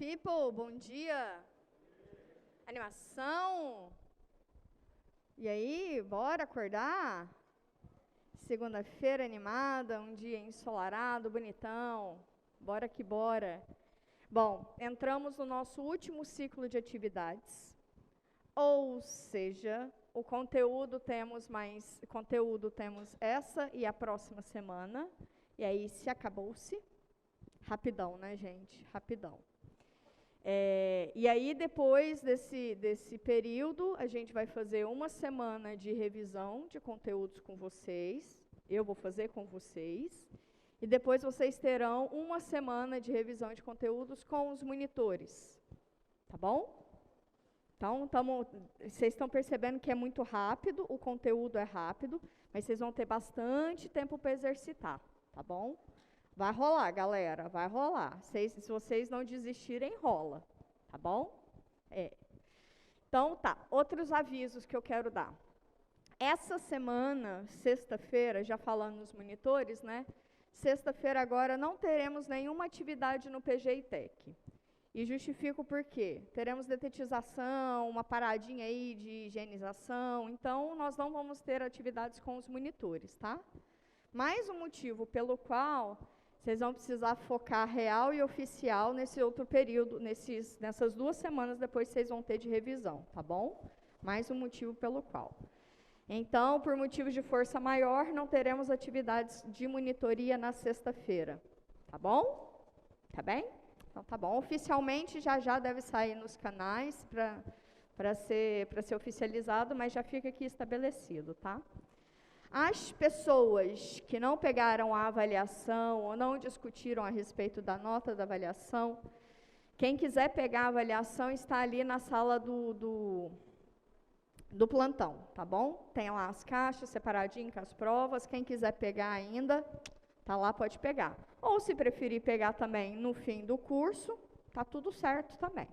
people, bom dia. Animação? E aí, bora acordar? Segunda-feira animada, um dia ensolarado, bonitão. Bora que bora. Bom, entramos no nosso último ciclo de atividades. Ou seja, o conteúdo temos essa e a próxima semana. E aí, se acabou-se. Rapidão, né, gente? Rapidão. E aí, depois desse período, a gente vai fazer uma semana de revisão de conteúdos com vocês. Eu vou fazer com vocês. E depois vocês terão uma semana de revisão de conteúdos com os monitores. Tá bom? Então, vocês estão percebendo que é muito rápido, o conteúdo é rápido, mas vocês vão ter bastante tempo para exercitar. Tá bom? Vai rolar, galera, vai rolar. Se vocês não desistirem, rola. Tá bom? Então, tá. Outros avisos que eu quero dar. Essa semana, sexta-feira, já falando nos monitores, né? Sexta-feira agora não teremos nenhuma atividade no PG Tech. E justifico por quê. Teremos detetização, uma paradinha aí de higienização. Então, nós não vamos ter atividades com os monitores, tá? Mais um motivo pelo qual vocês vão precisar focar real e oficial nesse outro período, nessas 2 semanas depois vocês vão ter de revisão, tá bom? Mais um motivo pelo qual. Então, por motivos de força maior, não teremos atividades de monitoria na sexta-feira, tá bom? Tá bem? Então, tá bom. Oficialmente, já deve sair nos canais para ser oficializado, mas já fica aqui estabelecido, tá? As pessoas que não pegaram a avaliação ou não discutiram a respeito da nota da avaliação, quem quiser pegar a avaliação está ali na sala do plantão, tá bom? Tem lá as caixas separadinho com as provas, quem quiser pegar ainda, tá lá, pode pegar. Ou se preferir pegar também no fim do curso, tá tudo certo também,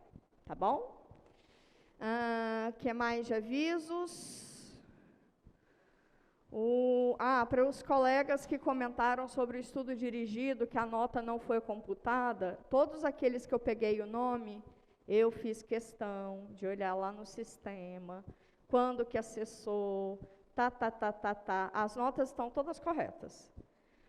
tá bom? Que mais de avisos? Para os colegas que comentaram sobre o estudo dirigido, que a nota não foi computada, todos aqueles que eu peguei o nome, eu fiz questão de olhar lá no sistema, quando que acessou, as notas estão todas corretas.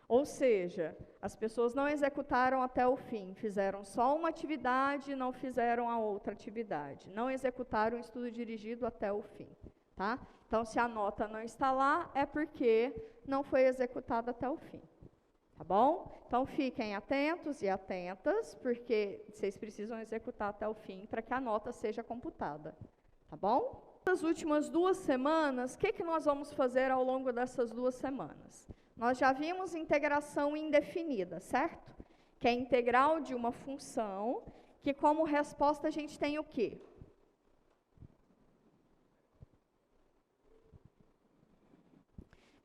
Ou seja, as pessoas não executaram até o fim, fizeram só uma atividade e não fizeram a outra atividade. Não executaram o estudo dirigido até o fim, tá? Então, se a nota não está lá, é porque não foi executada até o fim. Tá bom? Então, fiquem atentos e atentas, porque vocês precisam executar até o fim para que a nota seja computada. Tá bom? Nas últimas 2 semanas, o que nós vamos fazer ao longo dessas 2 semanas? Nós já vimos integração indefinida, certo? Que é integral de uma função, que como resposta a gente tem o quê?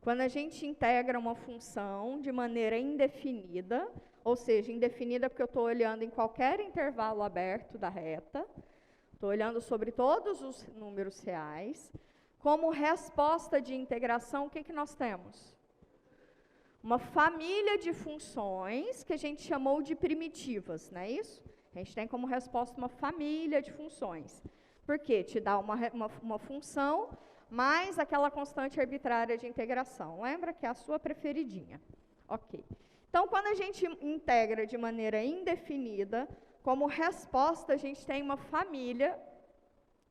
Quando a gente integra uma função de maneira indefinida, ou seja, indefinida porque eu estou olhando em qualquer intervalo aberto da reta, estou olhando sobre todos os números reais, como resposta de integração, o que nós temos? Uma família de funções que a gente chamou de primitivas, não é isso? A gente tem como resposta uma família de funções. Por quê? Te dá uma função mais aquela constante arbitrária de integração. Lembra que é a sua preferidinha. Ok. Então, quando a gente integra de maneira indefinida, como resposta, a gente tem uma família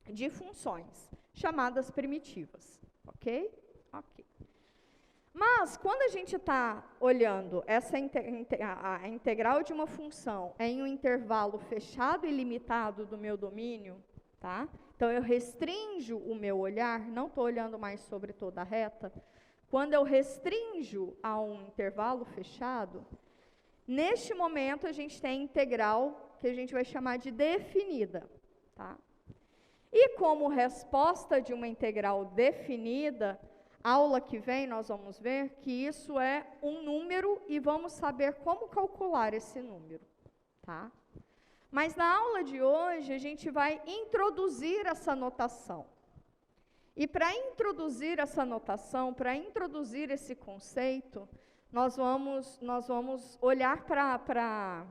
de funções, chamadas primitivas. Ok? Ok. Mas, quando a gente está olhando a integral de uma função em um intervalo fechado e limitado do meu domínio, tá? Então, eu restringo o meu olhar, não estou olhando mais sobre toda a reta. Quando eu restringo a um intervalo fechado, neste momento a gente tem a integral que a gente vai chamar de definida. Tá? E como resposta de uma integral definida, aula que vem nós vamos ver que isso é um número e vamos saber como calcular esse número. Tá? Mas na aula de hoje, a gente vai introduzir essa notação. E para introduzir essa notação, para introduzir esse conceito, nós vamos olhar para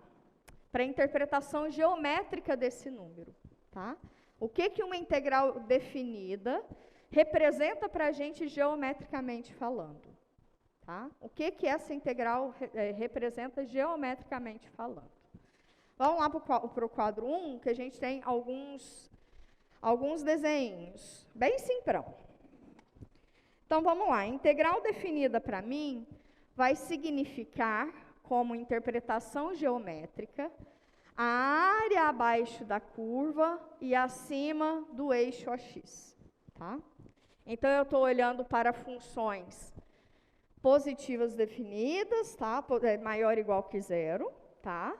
para a interpretação geométrica desse número, tá? O que uma integral definida representa para a gente geometricamente falando, tá? O que essa integral representa geometricamente falando. Vamos lá para o quadro 1, que a gente tem alguns desenhos, bem simprão. Então, vamos lá. Integral definida para mim vai significar, como interpretação geométrica, a área abaixo da curva e acima do eixo AX. Tá? Então, eu estou olhando para funções positivas definidas, tá? Maior ou igual que zero. Tá?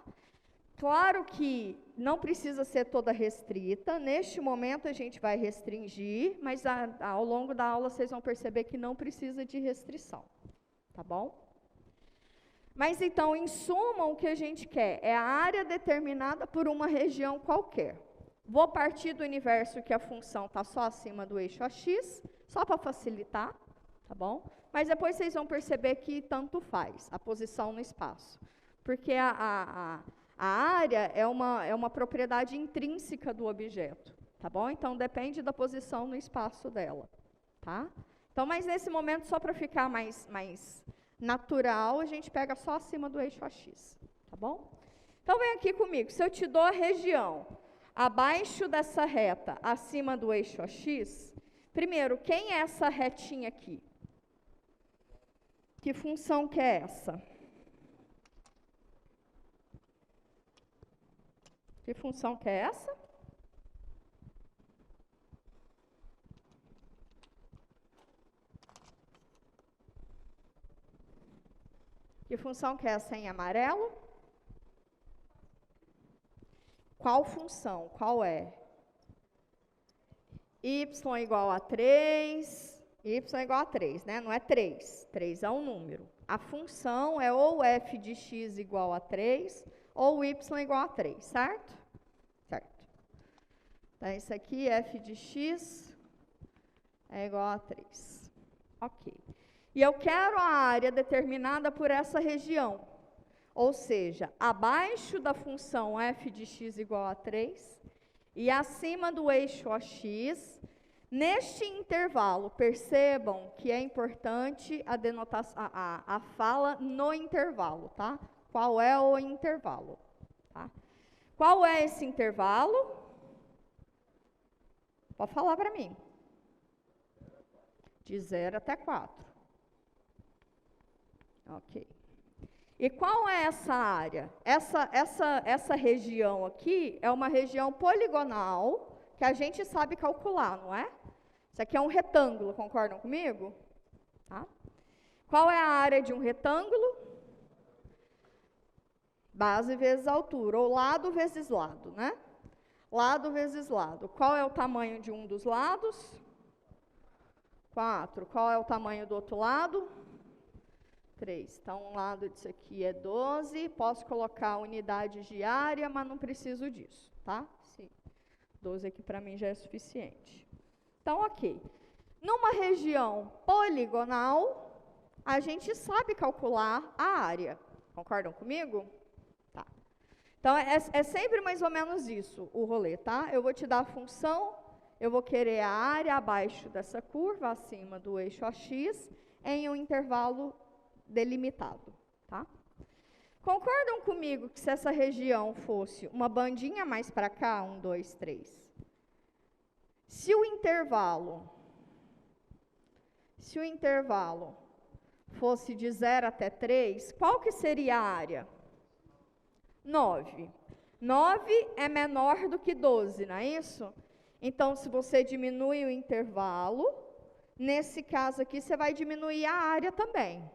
Claro que não precisa ser toda restrita. Neste momento, a gente vai restringir, mas ao longo da aula, vocês vão perceber que não precisa de restrição. Tá bom? Mas, então, em suma, o que a gente quer é a área determinada por uma região qualquer. Vou partir do universo que a função está só acima do eixo AX, só para facilitar, tá bom? Mas depois vocês vão perceber que tanto faz a posição no espaço. Porque a área é uma propriedade intrínseca do objeto, tá bom? Então, depende da posição no espaço dela, tá? Então, mas nesse momento, só para ficar mais natural, a gente pega só acima do eixo AX, tá bom? Então, vem aqui comigo. Se eu te dou a região abaixo dessa reta, acima do eixo AX, primeiro, quem é essa retinha aqui? Que função que é essa? Que função que é essa? Que função que é essa em amarelo? Qual função? Qual é? Y igual a 3, y igual a 3, né? Não é 3, 3 é um número. A função é ou f de x igual a 3, ou y igual a 3, certo? Certo. Então, isso aqui, f de x é igual a 3. Ok. E eu quero a área determinada por essa região. Ou seja, abaixo da função f de x igual a 3 e acima do eixo AX, neste intervalo, percebam que é importante a denotação, a fala no intervalo, tá? Qual é o intervalo? Tá? Qual é esse intervalo? Pode falar para mim. De 0 até 4. Ok. E qual é essa área? Essa região aqui é uma região poligonal que a gente sabe calcular, não é? Isso aqui é um retângulo, concordam comigo? Tá? Qual é a área de um retângulo? Base vezes altura, ou lado vezes lado, né? Lado vezes lado. Qual é o tamanho de um dos lados? 4. Qual é o tamanho do outro lado? 3. Então, um lado disso aqui é 12. Posso colocar unidades de área, mas não preciso disso, tá? Sim. 12 aqui para mim já é suficiente. Então, ok. Numa região poligonal, a gente sabe calcular a área. Concordam comigo? Tá. Então, é sempre mais ou menos isso o rolê, tá? Eu vou te dar a função, eu vou querer a área abaixo dessa curva, acima do eixo AX, em um intervalo delimitado, tá? Concordam comigo que se essa região fosse uma bandinha mais para cá, 1, 2, 3, se o intervalo fosse de 0 até 3, qual que seria a área? 9. 9 é menor do que 12, não é isso? Então, se você diminui o intervalo, nesse caso aqui, você vai diminuir a área também.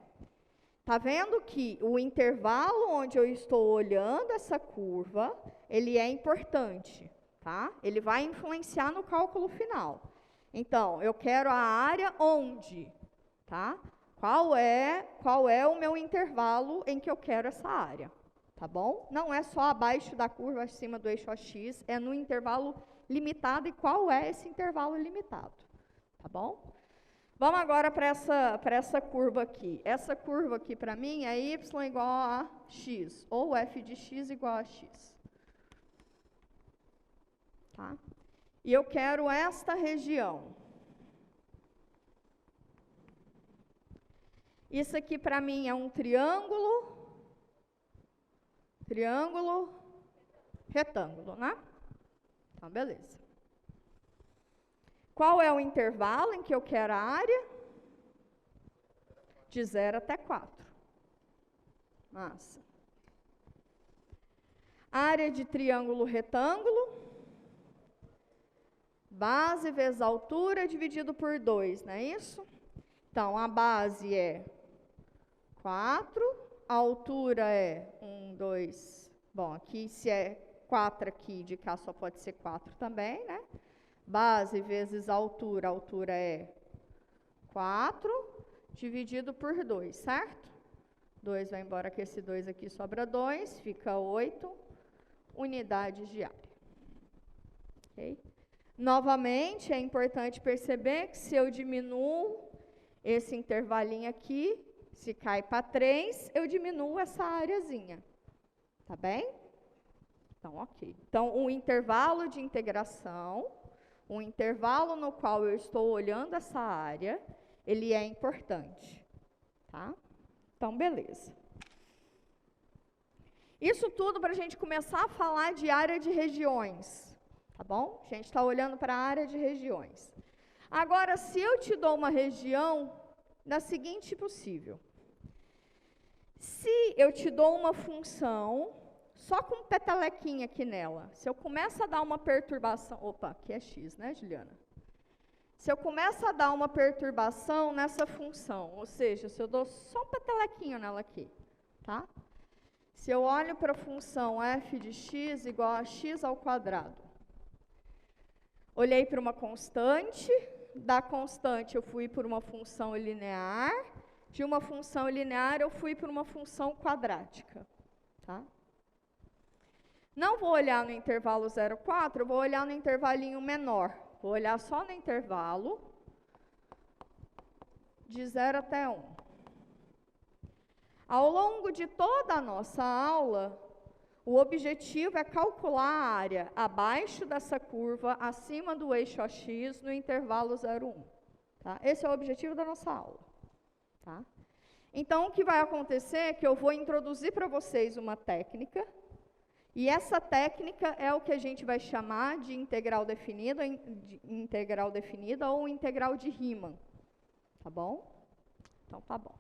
Está vendo que o intervalo onde eu estou olhando essa curva, ele é importante, tá? Ele vai influenciar no cálculo final. Então, eu quero a área onde, tá? Qual é o meu intervalo em que eu quero essa área, tá bom? Não é só abaixo da curva, acima do eixo AX, é no intervalo limitado. E qual é esse intervalo limitado, tá bom? Vamos agora para essa curva aqui. Essa curva aqui, para mim, é y igual a x, ou f de x igual a x. Tá? E eu quero esta região. Isso aqui, para mim, é um triângulo, retângulo, né? Então, beleza. Qual é o intervalo em que eu quero a área? De 0 até 4. Massa. Área de triângulo retângulo. Base vezes altura dividido por 2, não é isso? Então, a base é 4, a altura é 1, 2. Bom, aqui se é 4 aqui, de cá só pode ser 4 também, né? Base vezes altura é 4, dividido por 2, certo? 2 vai embora que esse 2 aqui sobra 2, fica 8 unidades de área. Ok? Novamente, é importante perceber que se eu diminuo esse intervalinho aqui, se cai para 3, eu diminuo essa areazinha. Tá bem? Então, ok. Então, um intervalo de integração, um intervalo no qual eu estou olhando essa área, ele é importante. Tá? Então, beleza. Isso tudo para a gente começar a falar de área de regiões. Tá bom? A gente está olhando para a área de regiões. Agora, se eu te dou uma região, da seguinte possível. Se eu te dou uma função, só com um petelequinho aqui nela, se eu começo a dar uma perturbação, opa, aqui é x, né, Juliana? Se eu começo a dar uma perturbação nessa função, ou seja, se eu dou só um petelequinho nela aqui, tá? Se eu olho para a função f de x igual a x ao quadrado, olhei para uma constante, da constante eu fui por uma função linear, de uma função linear eu fui por uma função quadrática. Tá? Não vou olhar no intervalo 0, 4, eu vou olhar no intervalinho menor. Vou olhar só no intervalo de 0 até 1. Ao longo de toda a nossa aula, o objetivo é calcular a área abaixo dessa curva, acima do eixo AX, no intervalo 0, 1. Tá? Esse é o objetivo da nossa aula. Tá? Então, o que vai acontecer é que eu vou introduzir para vocês uma técnica, e essa técnica é o que a gente vai chamar de integral definida ou integral de Riemann. Tá bom? Então, tá bom.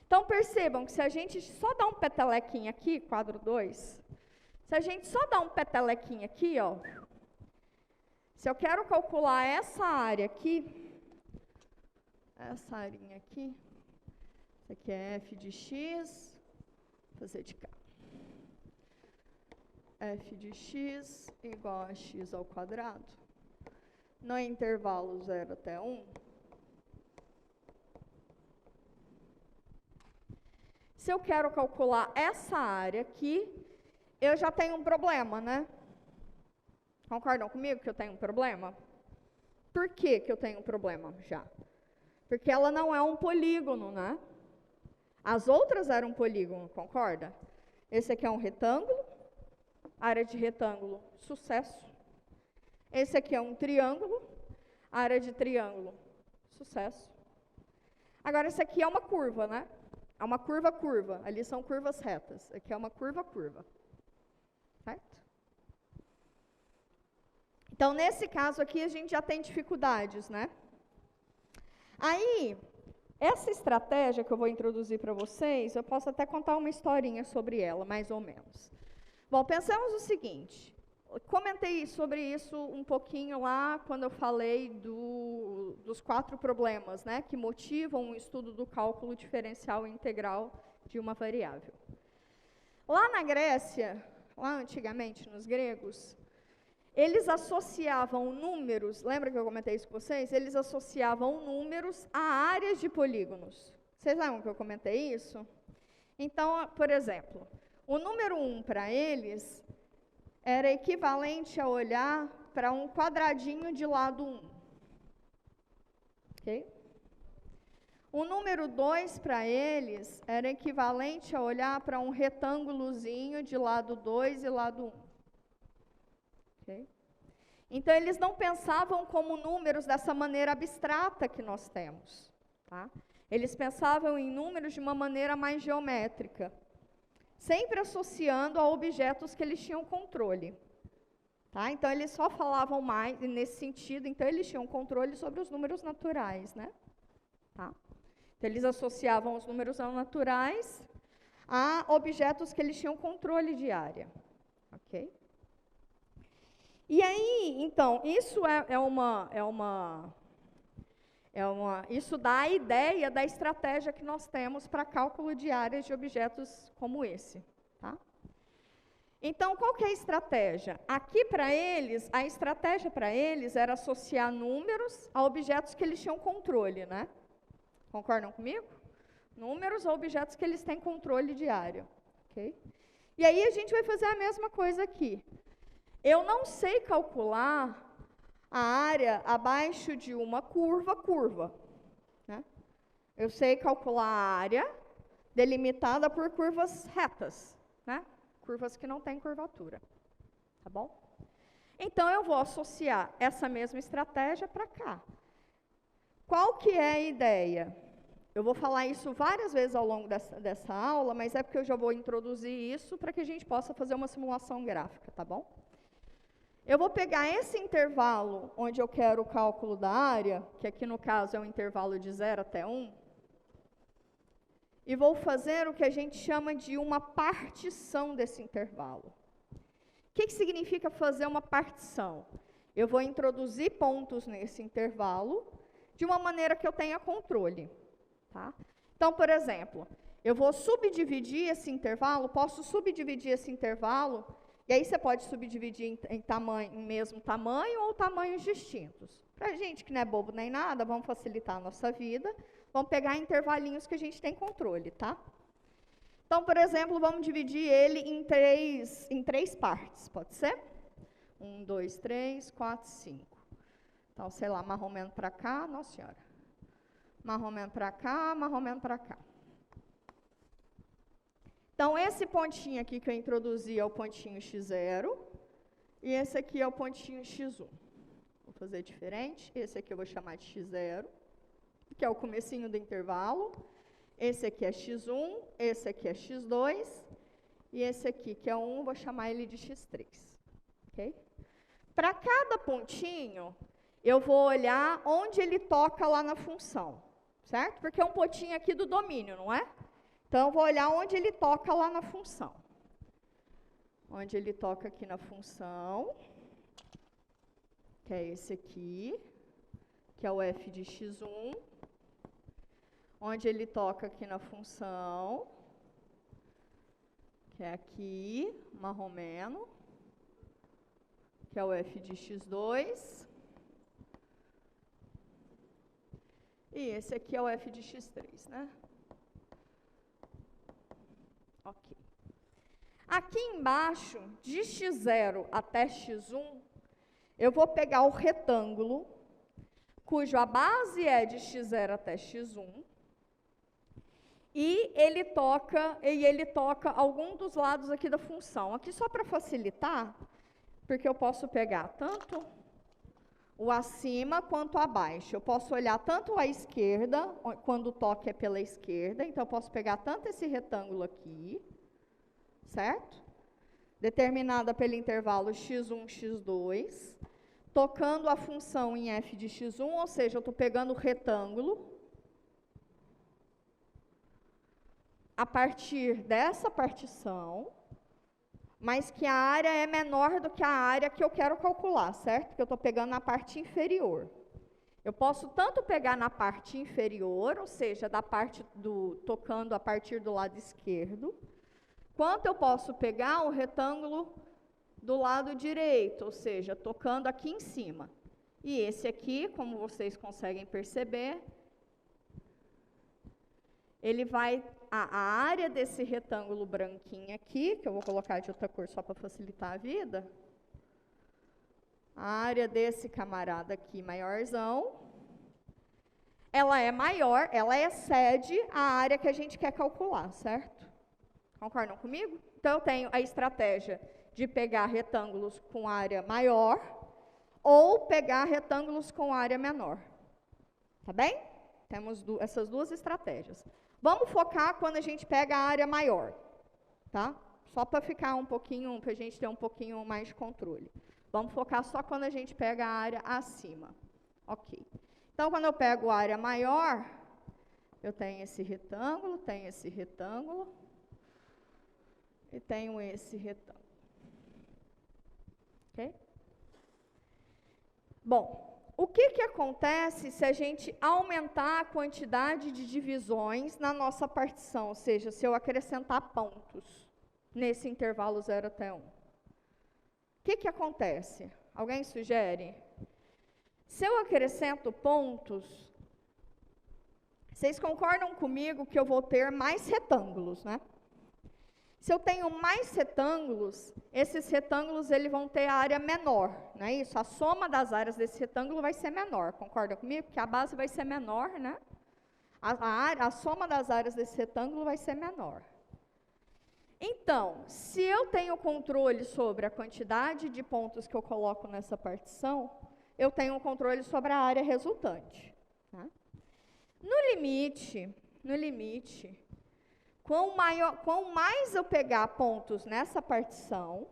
Então, percebam que se a gente só dá um petelequinho aqui, quadro 2, se a gente só dá um petelequinho aqui, ó, se eu quero calcular essa área aqui, essa arinha aqui, isso aqui é f de x, vou fazer de cá. F de x igual a x ao quadrado, no intervalo 0 até 1. Se eu quero calcular essa área aqui, eu já tenho um problema, né? Concordam comigo que eu tenho um problema? Por que que eu tenho um problema já? Porque ela não é um polígono, né? As outras eram um polígono, concorda? Esse aqui é um retângulo, área de retângulo, sucesso. Esse aqui é um triângulo, área de triângulo, sucesso. Agora, esse aqui é uma curva, né? É uma curva-curva, ali são curvas retas. Aqui é uma curva-curva. Certo? Então, nesse caso aqui, a gente já tem dificuldades, né? Aí, essa estratégia que eu vou introduzir para vocês, eu posso até contar uma historinha sobre ela, mais ou menos. Bom, pensamos o seguinte, comentei sobre isso um pouquinho lá, quando eu falei dos 4 problemas, né, que motivam o estudo do cálculo diferencial integral de uma variável. Lá na Grécia, lá antigamente, nos gregos, eles associavam números, lembra que eu comentei isso com vocês? Eles associavam números a áreas de polígonos. Vocês lembram que eu comentei isso? Então, por exemplo, o número 1 para eles era equivalente a olhar para um quadradinho de lado 1. Ok? O número 2 para eles era equivalente a olhar para um retângulozinho de lado 2 e lado 1. Okay? Então, eles não pensavam como números dessa maneira abstrata que nós temos. Tá? Eles pensavam em números de uma maneira mais geométrica, sempre associando a objetos que eles tinham controle. Tá? Então, eles só falavam mais nesse sentido, então eles tinham controle sobre os números naturais. Né? Tá? Então, eles associavam os números não naturais a objetos que eles tinham controle de área. Ok? E aí, então, isso isso dá a ideia da estratégia que nós temos para cálculo de áreas de objetos como esse. Tá? Então, qual que é a estratégia? Aqui para eles, a estratégia para eles era associar números a objetos que eles tinham controle, né? Concordam comigo? Números a objetos que eles têm controle de área. Okay? E aí a gente vai fazer a mesma coisa aqui. Eu não sei calcular a área abaixo de uma curva. Né? Eu sei calcular a área delimitada por curvas retas, né? Curvas que não têm curvatura. Tá bom? Então, eu vou associar essa mesma estratégia para cá. Qual que é a ideia? Eu vou falar isso várias vezes ao longo dessa aula, mas é porque eu já vou introduzir isso para que a gente possa fazer uma simulação gráfica, tá bom? Eu vou pegar esse intervalo onde eu quero o cálculo da área, que aqui no caso é um intervalo de 0 até 1, e vou fazer o que a gente chama de uma partição desse intervalo. O que significa fazer uma partição? Eu vou introduzir pontos nesse intervalo de uma maneira que eu tenha controle. Tá? Então, por exemplo, eu vou subdividir esse intervalo, posso subdividir esse intervalo, e aí você pode subdividir em mesmo tamanho ou tamanhos distintos. Para a gente que não é bobo nem nada, vamos facilitar a nossa vida, vamos pegar intervalinhos que a gente tem controle, tá? Então, por exemplo, vamos dividir ele em três partes, pode ser? 1, 2, 3, 4, 5. Então, sei lá, marromeno para cá, nossa senhora. Marromeno para cá, marromeno para cá. Então, esse pontinho aqui que eu introduzi é o pontinho x0, e esse aqui é o pontinho x1. Vou fazer diferente, esse aqui eu vou chamar de x0, que é o comecinho do intervalo. Esse aqui é x1, esse aqui é x2, e esse aqui, que é 1, vou chamar ele de x3. Okay? Para cada pontinho, eu vou olhar onde ele toca lá na função. Certo? Porque é um pontinho aqui do domínio, não é? Então, eu vou olhar onde ele toca lá na função. Onde ele toca aqui na função, que é esse aqui, que é o f de x1. Onde ele toca aqui na função, que é aqui, marromeno, que é o f de x2. E esse aqui é o f de x3, né? Ok. Aqui embaixo, de x0 até x1, eu vou pegar o retângulo, cuja base é de x0 até x1, e ele toca algum dos lados aqui da função. Aqui só para facilitar, porque eu posso pegar tanto o acima quanto abaixo. Eu posso olhar tanto à esquerda, quando o toque é pela esquerda, então eu posso pegar tanto esse retângulo aqui, certo? Determinada pelo intervalo x1, x2, tocando a função em f de x1, ou seja, eu estou pegando o retângulo a partir dessa partição, mas que a área é menor do que a área que eu quero calcular, certo? Porque eu estou pegando na parte inferior. Eu posso tanto pegar na parte inferior, ou seja, tocando a partir do lado esquerdo, quanto eu posso pegar o retângulo do lado direito, ou seja, tocando aqui em cima. E esse aqui, como vocês conseguem perceber, ele vai, a área desse retângulo branquinho aqui, que eu vou colocar de outra cor só para facilitar a vida, a área desse camarada aqui maiorzão, ela é maior, ela excede a área que a gente quer calcular, certo? Concordam comigo? Então, eu tenho a estratégia de pegar retângulos com área maior ou pegar retângulos com área menor. Tá bem? Temos essas duas estratégias. Vamos focar quando a gente pega a área maior, tá? Só para ficar um pouquinho, para a gente ter um pouquinho mais de controle. Vamos focar só quando a gente pega a área acima. Ok. Então, quando eu pego a área maior, eu tenho esse retângulo e tenho esse retângulo. Ok? Bom, o que acontece se a gente aumentar a quantidade de divisões na nossa partição? Ou seja, se eu acrescentar pontos nesse intervalo 0 até 1. O que acontece? Alguém sugere? Se eu acrescento pontos, vocês concordam comigo que eu vou ter mais retângulos, né? Se eu tenho mais retângulos, esses retângulos eles vão ter a área menor, não é isso? A soma das áreas desse retângulo vai ser menor, concorda comigo? Porque a base vai ser menor, né? A soma das áreas desse retângulo vai ser menor. Então, se eu tenho controle sobre a quantidade de pontos que eu coloco nessa partição, eu tenho um controle sobre a área resultante. Tá? No limite, quanto mais eu pegar pontos nessa partição,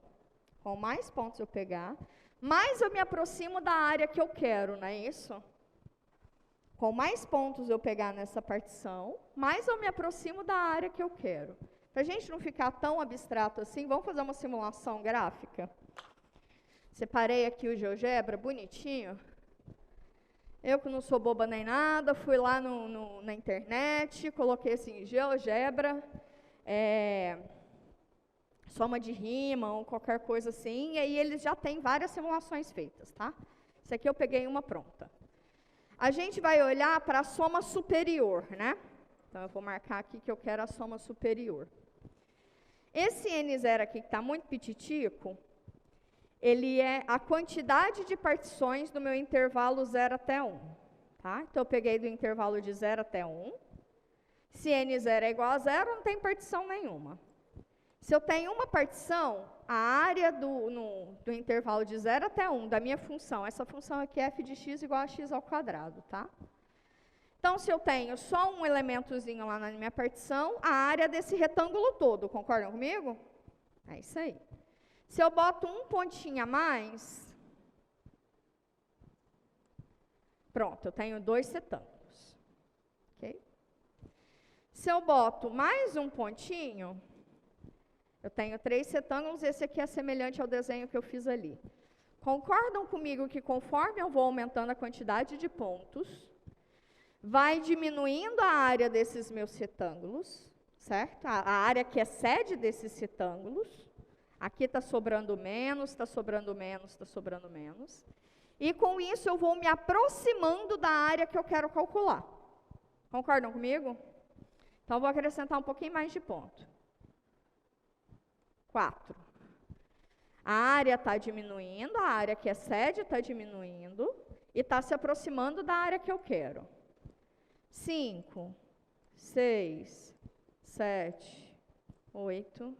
quanto mais pontos eu pegar, mais eu me aproximo da área que eu quero, não é isso? Com mais pontos eu pegar nessa partição, mais eu me aproximo da área que eu quero. Para a gente não ficar tão abstrato assim, vamos fazer uma simulação gráfica? Separei aqui o GeoGebra, bonitinho. Eu que não sou boba nem nada, fui lá na internet, coloquei assim, GeoGebra, soma de rima ou qualquer coisa assim, e aí eles já têm várias simulações feitas, tá? Isso aqui eu peguei uma pronta. A gente vai olhar para a soma superior, né? Então, eu vou marcar aqui que eu quero a soma superior. Esse N0 aqui, que está muito petitico, ele é a quantidade de partições do meu intervalo 0 até 1. Tá? Então, eu peguei do intervalo de 0 até 1. Se N0 é igual a 0, não tem partição nenhuma. Se eu tenho uma partição, a área do intervalo de 0 até 1 da minha função, essa função aqui é f de x igual a x ao quadrado, tá? Então, se eu tenho só um elementozinho lá na minha partição, a área desse retângulo todo, concordam comigo? É isso aí. Se eu boto um pontinho a mais, pronto, eu tenho 2 retângulos. Okay? Se eu boto mais um pontinho, eu tenho 3 retângulos, esse aqui é semelhante ao desenho que eu fiz ali. Concordam comigo que conforme eu vou aumentando a quantidade de pontos, vai diminuindo a área desses meus retângulos, certo? A área que excede desses retângulos. Aqui está sobrando menos, está sobrando menos, está sobrando menos. E com isso eu vou me aproximando da área que eu quero calcular. Concordam comigo? Então, eu vou acrescentar um pouquinho mais de ponto. 4. A área está diminuindo, a área que excede está diminuindo e está se aproximando da área que eu quero. 5, 6, 7, 8.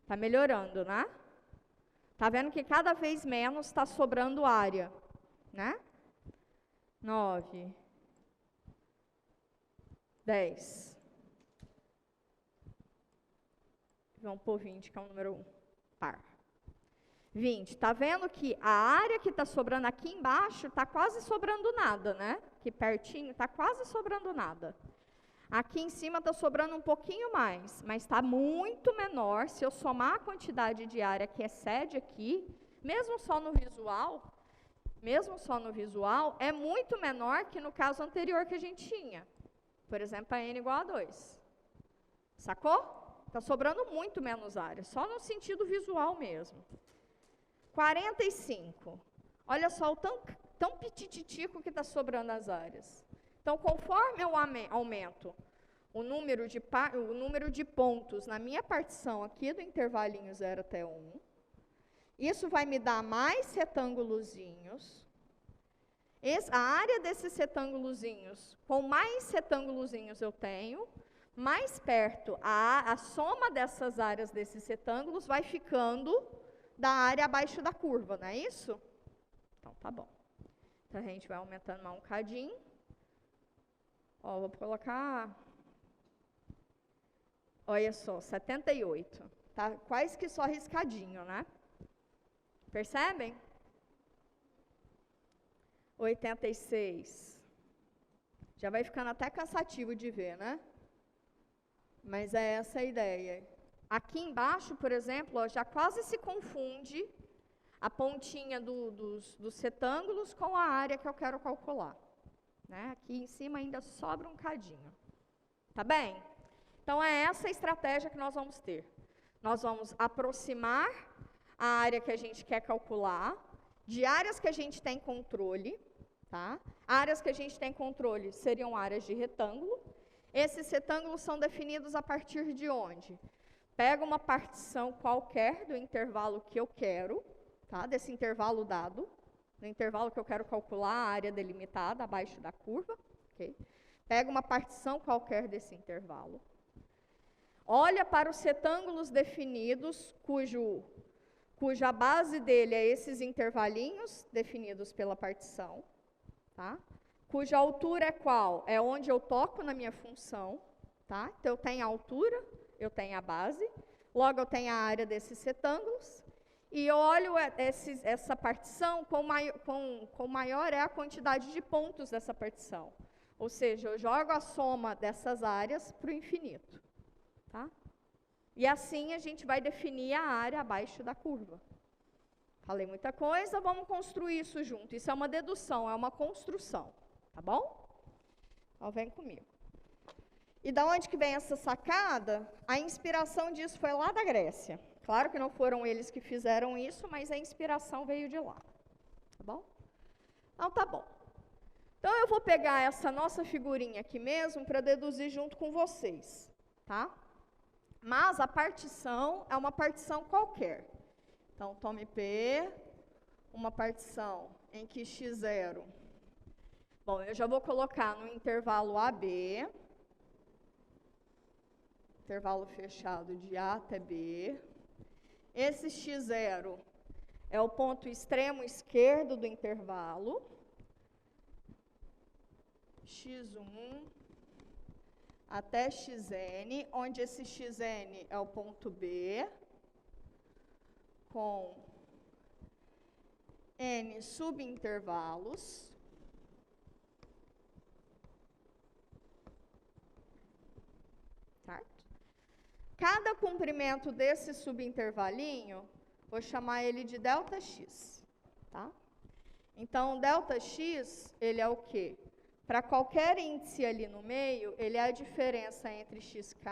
Está melhorando, né? Está vendo que cada vez menos está sobrando área, né? 9, 10. Vamos pôr 20, que é o número 1, par. 20. Está vendo que a área que está sobrando aqui embaixo está quase sobrando nada, né? Aqui pertinho está quase sobrando nada. Aqui em cima está sobrando um pouquinho mais, mas está muito menor. Se eu somar a quantidade de área que excede aqui, mesmo só no visual, é muito menor que no caso anterior que a gente tinha. Por exemplo, a n igual a 2. Sacou? Está sobrando muito menos área, só no sentido visual mesmo. 45. Olha só o tão petititico que está sobrando as áreas. Então, conforme eu aumento o número de pontos na minha partição aqui do intervalinho 0 até 1, isso vai me dar mais retângulozinhos. A área desses retângulozinhos, com mais retângulozinhos eu tenho, mais perto a soma dessas áreas desses retângulos vai ficando da área abaixo da curva, não é isso? Então, tá bom. Então, a gente vai aumentando mais um cadinho. Ó, vou colocar, olha só, 78. Tá quase que só riscadinho, né? Percebem? 86. Já vai ficando até cansativo de ver, né? Mas é essa a ideia. Aqui embaixo, por exemplo, ó, já quase se confunde a pontinha dos retângulos com a área que eu quero calcular. Né? Aqui em cima ainda sobra um cadinho. Tá bem? Então, é essa a estratégia que nós vamos ter. Nós vamos aproximar a área que a gente quer calcular de áreas que a gente tem controle. Tá? Áreas que a gente tem controle seriam áreas de retângulo. Esses retângulos são definidos a partir de onde? Pego uma partição qualquer do intervalo que eu quero, tá? Desse intervalo dado, no intervalo que eu quero calcular a área delimitada abaixo da curva. Okay? Pego uma partição qualquer desse intervalo. Olha para os retângulos definidos, cuja base dele é esses intervalinhos definidos pela partição. Tá? Cuja altura é qual? É onde eu toco na minha função. Tá? Então, eu tenho a altura, eu tenho a base, logo eu tenho a área desses retângulos, e eu olho essa partição, quão maior é a quantidade de pontos dessa partição. Ou seja, eu jogo a soma dessas áreas para o infinito. Tá? E assim a gente vai definir a área abaixo da curva. Falei muita coisa, vamos construir isso junto. Isso é uma dedução, é uma construção. Tá bom? Então, vem comigo. E da onde que vem essa sacada? A inspiração disso foi lá da Grécia. Claro que não foram eles que fizeram isso, mas a inspiração veio de lá. Tá bom? Então, tá bom. Então, eu vou pegar essa nossa figurinha aqui mesmo para deduzir junto com vocês. Tá? Mas a partição é uma partição qualquer. Então, tome P, uma partição em que x0... Bom, eu já vou colocar no intervalo AB, intervalo fechado de A até B. Esse x0 é o ponto extremo esquerdo do intervalo. x1 até xn, onde esse xn é o ponto B, com n subintervalos. Certo? Cada comprimento desse subintervalinho, vou chamar ele de ΔX. Tá? Então, ΔX, ele é o quê? Para qualquer índice ali no meio, ele é a diferença entre xk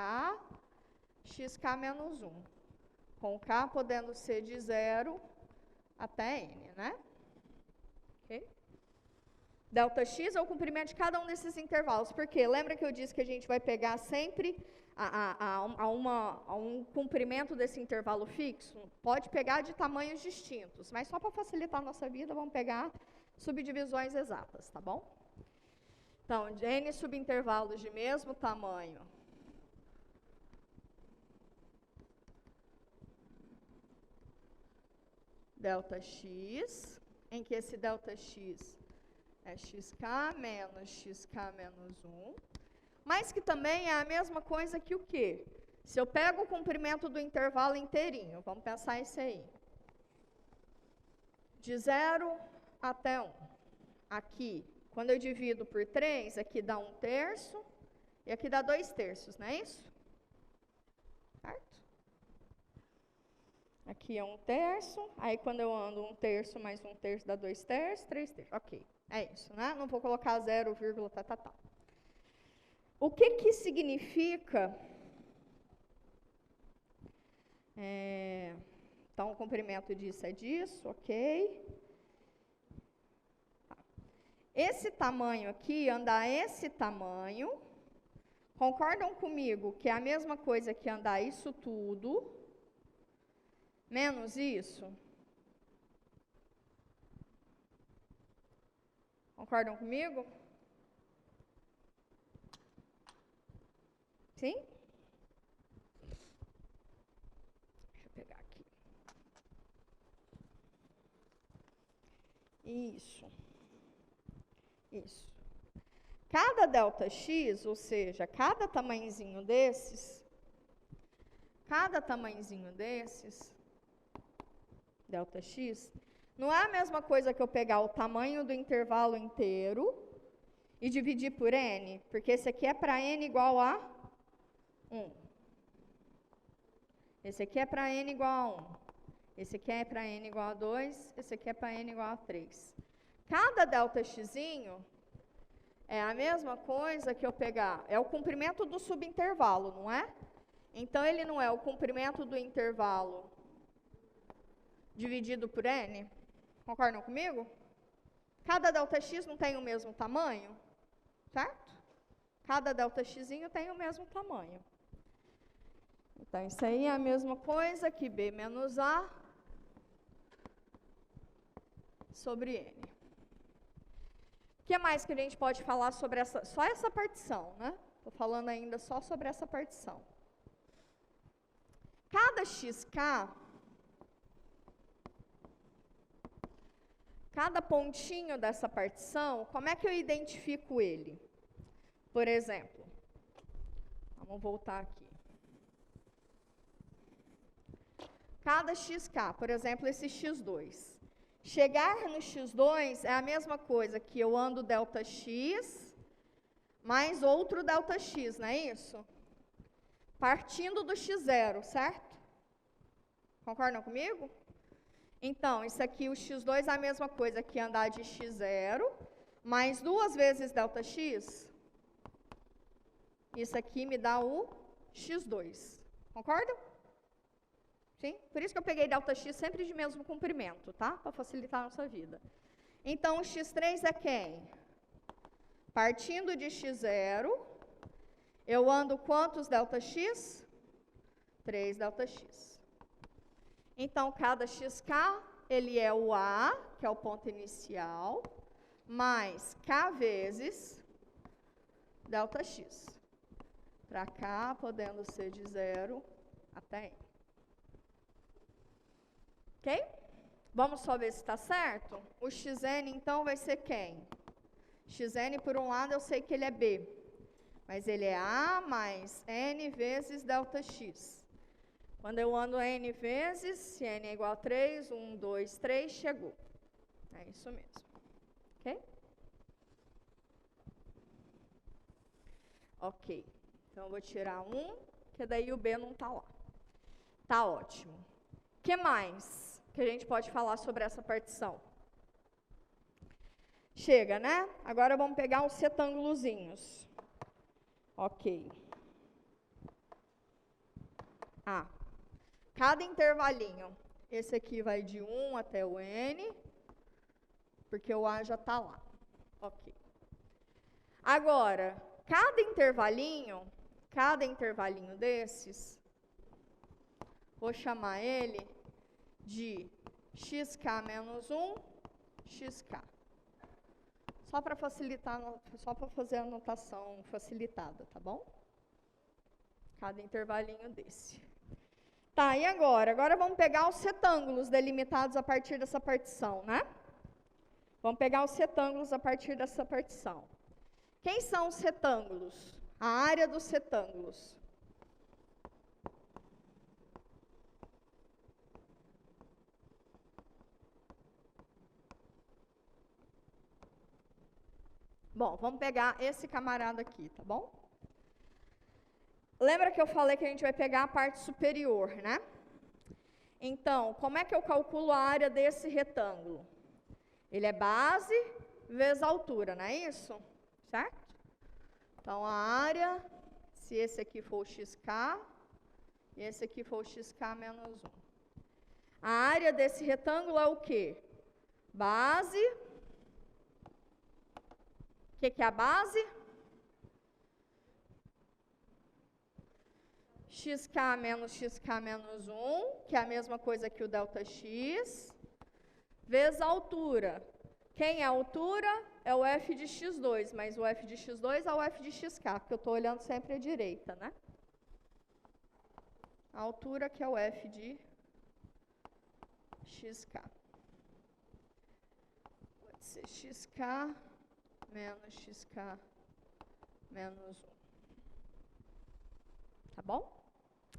menos 1. Com k podendo ser de 0 até n, né? Ok? ΔX é o comprimento de cada um desses intervalos. Por quê? Lembra que eu disse que a gente vai pegar sempre a um comprimento desse intervalo fixo? Pode pegar de tamanhos distintos, mas só para facilitar a nossa vida, vamos pegar subdivisões exatas, tá bom? Então, de n subintervalos de mesmo tamanho, ΔX, em que esse ΔX é xk menos 1, mas que também é a mesma coisa que o quê? Se eu pego o comprimento do intervalo inteirinho, vamos pensar isso aí, de 0 até 1, aqui, quando eu divido por 3, aqui dá 1/3, e aqui dá 2/3, não é isso? Certo? Aqui é 1/3, aí quando eu ando 1/3 mais 1/3 dá 2/3, 3/3, ok. É isso, né? Não vou colocar 0, tá. O que significa? Então, o comprimento disso é disso, ok. Esse tamanho aqui, andar esse tamanho, concordam comigo que é a mesma coisa que andar isso tudo, menos isso? Concordam comigo? Sim? Deixa eu pegar aqui. Isso. Isso. Cada ΔX, ou seja, cada tamanhozinho desses, ΔX, não é a mesma coisa que eu pegar o tamanho do intervalo inteiro e dividir por n, porque esse aqui é para n igual a 1. Esse aqui é para n igual a 1. Esse aqui é para n igual a 2. Esse aqui é para n igual a 3. Cada ΔXzinho é a mesma coisa que eu pegar, é o comprimento do subintervalo, não é? Então, ele não é o comprimento do intervalo dividido por n? Concordam comigo? Cada ΔX não tem o mesmo tamanho, certo? Cada ΔXzinho tem o mesmo tamanho. Então, isso aí é a mesma coisa que B menos A sobre N. O que mais que a gente pode falar sobre só essa partição, né? Estou falando ainda só sobre essa partição. Cada XK, cada pontinho dessa partição, como é que eu identifico ele? Por exemplo, vamos voltar aqui. Cada XK, por exemplo, esse X2. Chegar no X2 é a mesma coisa que eu ando ΔX mais outro ΔX, não é isso? Partindo do X0, certo? Concordam comigo? Então, isso aqui, o X2 é a mesma coisa que andar de X0 mais 2 vezes ΔX. Isso aqui me dá o X2. Concordam? Sim? Por isso que eu peguei ΔX sempre de mesmo comprimento, tá? Para facilitar a nossa vida. Então, o X3 é quem? Partindo de X0, eu ando quantos ΔX? 3 ΔX. Então, cada XK, ele é o A, que é o ponto inicial, mais K vezes ΔX. Para cá, podendo ser de 0 até N. Ok? Vamos só ver se está certo? O Xn, então, vai ser quem? Xn, por um lado, eu sei que ele é B. Mas ele é A mais N vezes ΔX. Quando eu ando N vezes, se N é igual a 3, 1, 2, 3, chegou. É isso mesmo. Ok? Ok. Então, eu vou tirar 1, que daí o B não está lá. Tá ótimo. O que mais que a gente pode falar sobre essa partição? Chega, né? Agora vamos pegar os retângulozinhos. Ok. Cada intervalinho. Esse aqui vai de 1 até o N, porque o A já está lá. Ok. Agora, cada intervalinho desses, vou chamar ele de XK menos 1, XK. Só para facilitar, só para fazer a anotação facilitada, tá bom? Cada intervalinho desse. Tá, e agora? Agora vamos pegar os retângulos delimitados a partir dessa partição, né? Vamos pegar os retângulos a partir dessa partição. Quem são os retângulos? A área dos retângulos. Bom, vamos pegar esse camarada aqui, tá bom? Lembra que eu falei que a gente vai pegar a parte superior, né? Então, como é que eu calculo a área desse retângulo? Ele é base vezes altura, não é isso? Certo? Então, a área, se esse aqui for o XK, e esse aqui for o XK menos 1. A área desse retângulo é o quê? Base. O que é a base? XK menos XK menos 1, que é a mesma coisa que o ΔX, vezes a altura, Quem é a altura é o f de x2, mas o f de x2 é o f de xk, porque eu estou olhando sempre à direita, né? A altura que é o f de xk. Pode ser xk menos xk menos 1. Tá bom?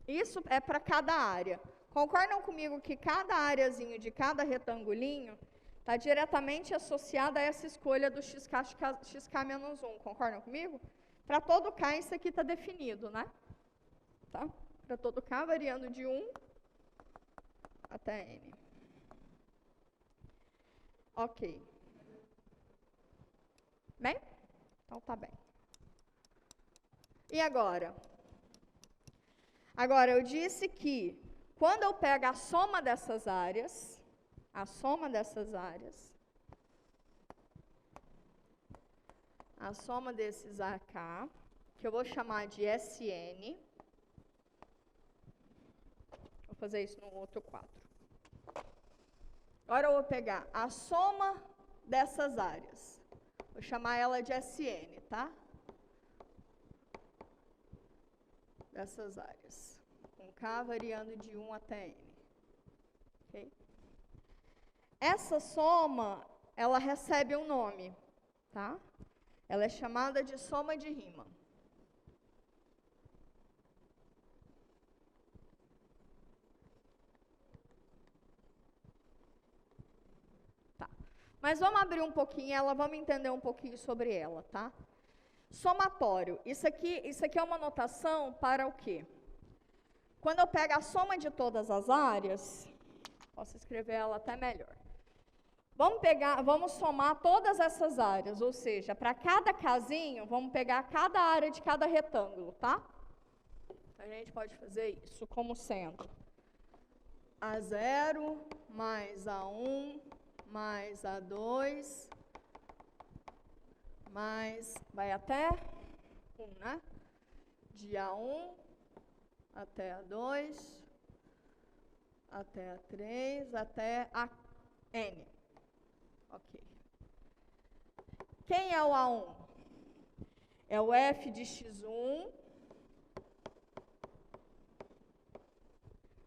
Isso é para cada área. Concordam comigo que cada areazinho de cada retangulinho está diretamente associada a essa escolha do xk menos 1. Concordam comigo? Para todo K, isso aqui está definido, né? Tá? Para todo K, variando de 1 até N. Ok. Bem? Então tá bem. E agora? Agora, eu disse que quando eu pego a soma dessas áreas, a soma desses AK, que eu vou chamar de SN, vou fazer isso no outro quadro. Agora eu vou pegar a soma dessas áreas, vou chamar ela de SN, tá? Dessas áreas, com K variando de 1 até N. Okay? Essa soma, ela recebe um nome, tá? Ela é chamada de soma de Riemann. Tá. Mas vamos abrir um pouquinho ela, vamos entender um pouquinho sobre ela, tá? Somatório. Isso aqui é uma notação para o quê? Quando eu pego a soma de todas as áreas, posso escrever ela até melhor. Vamos somar todas essas áreas, ou seja, para cada casinho, vamos pegar cada área de cada retângulo, tá? A gente pode fazer isso como sendo A0 mais A1 mais A2 mais, vai até 1, né? De A1 até A2, até A3, até a N. Ok. Quem é o A1? É o f de x1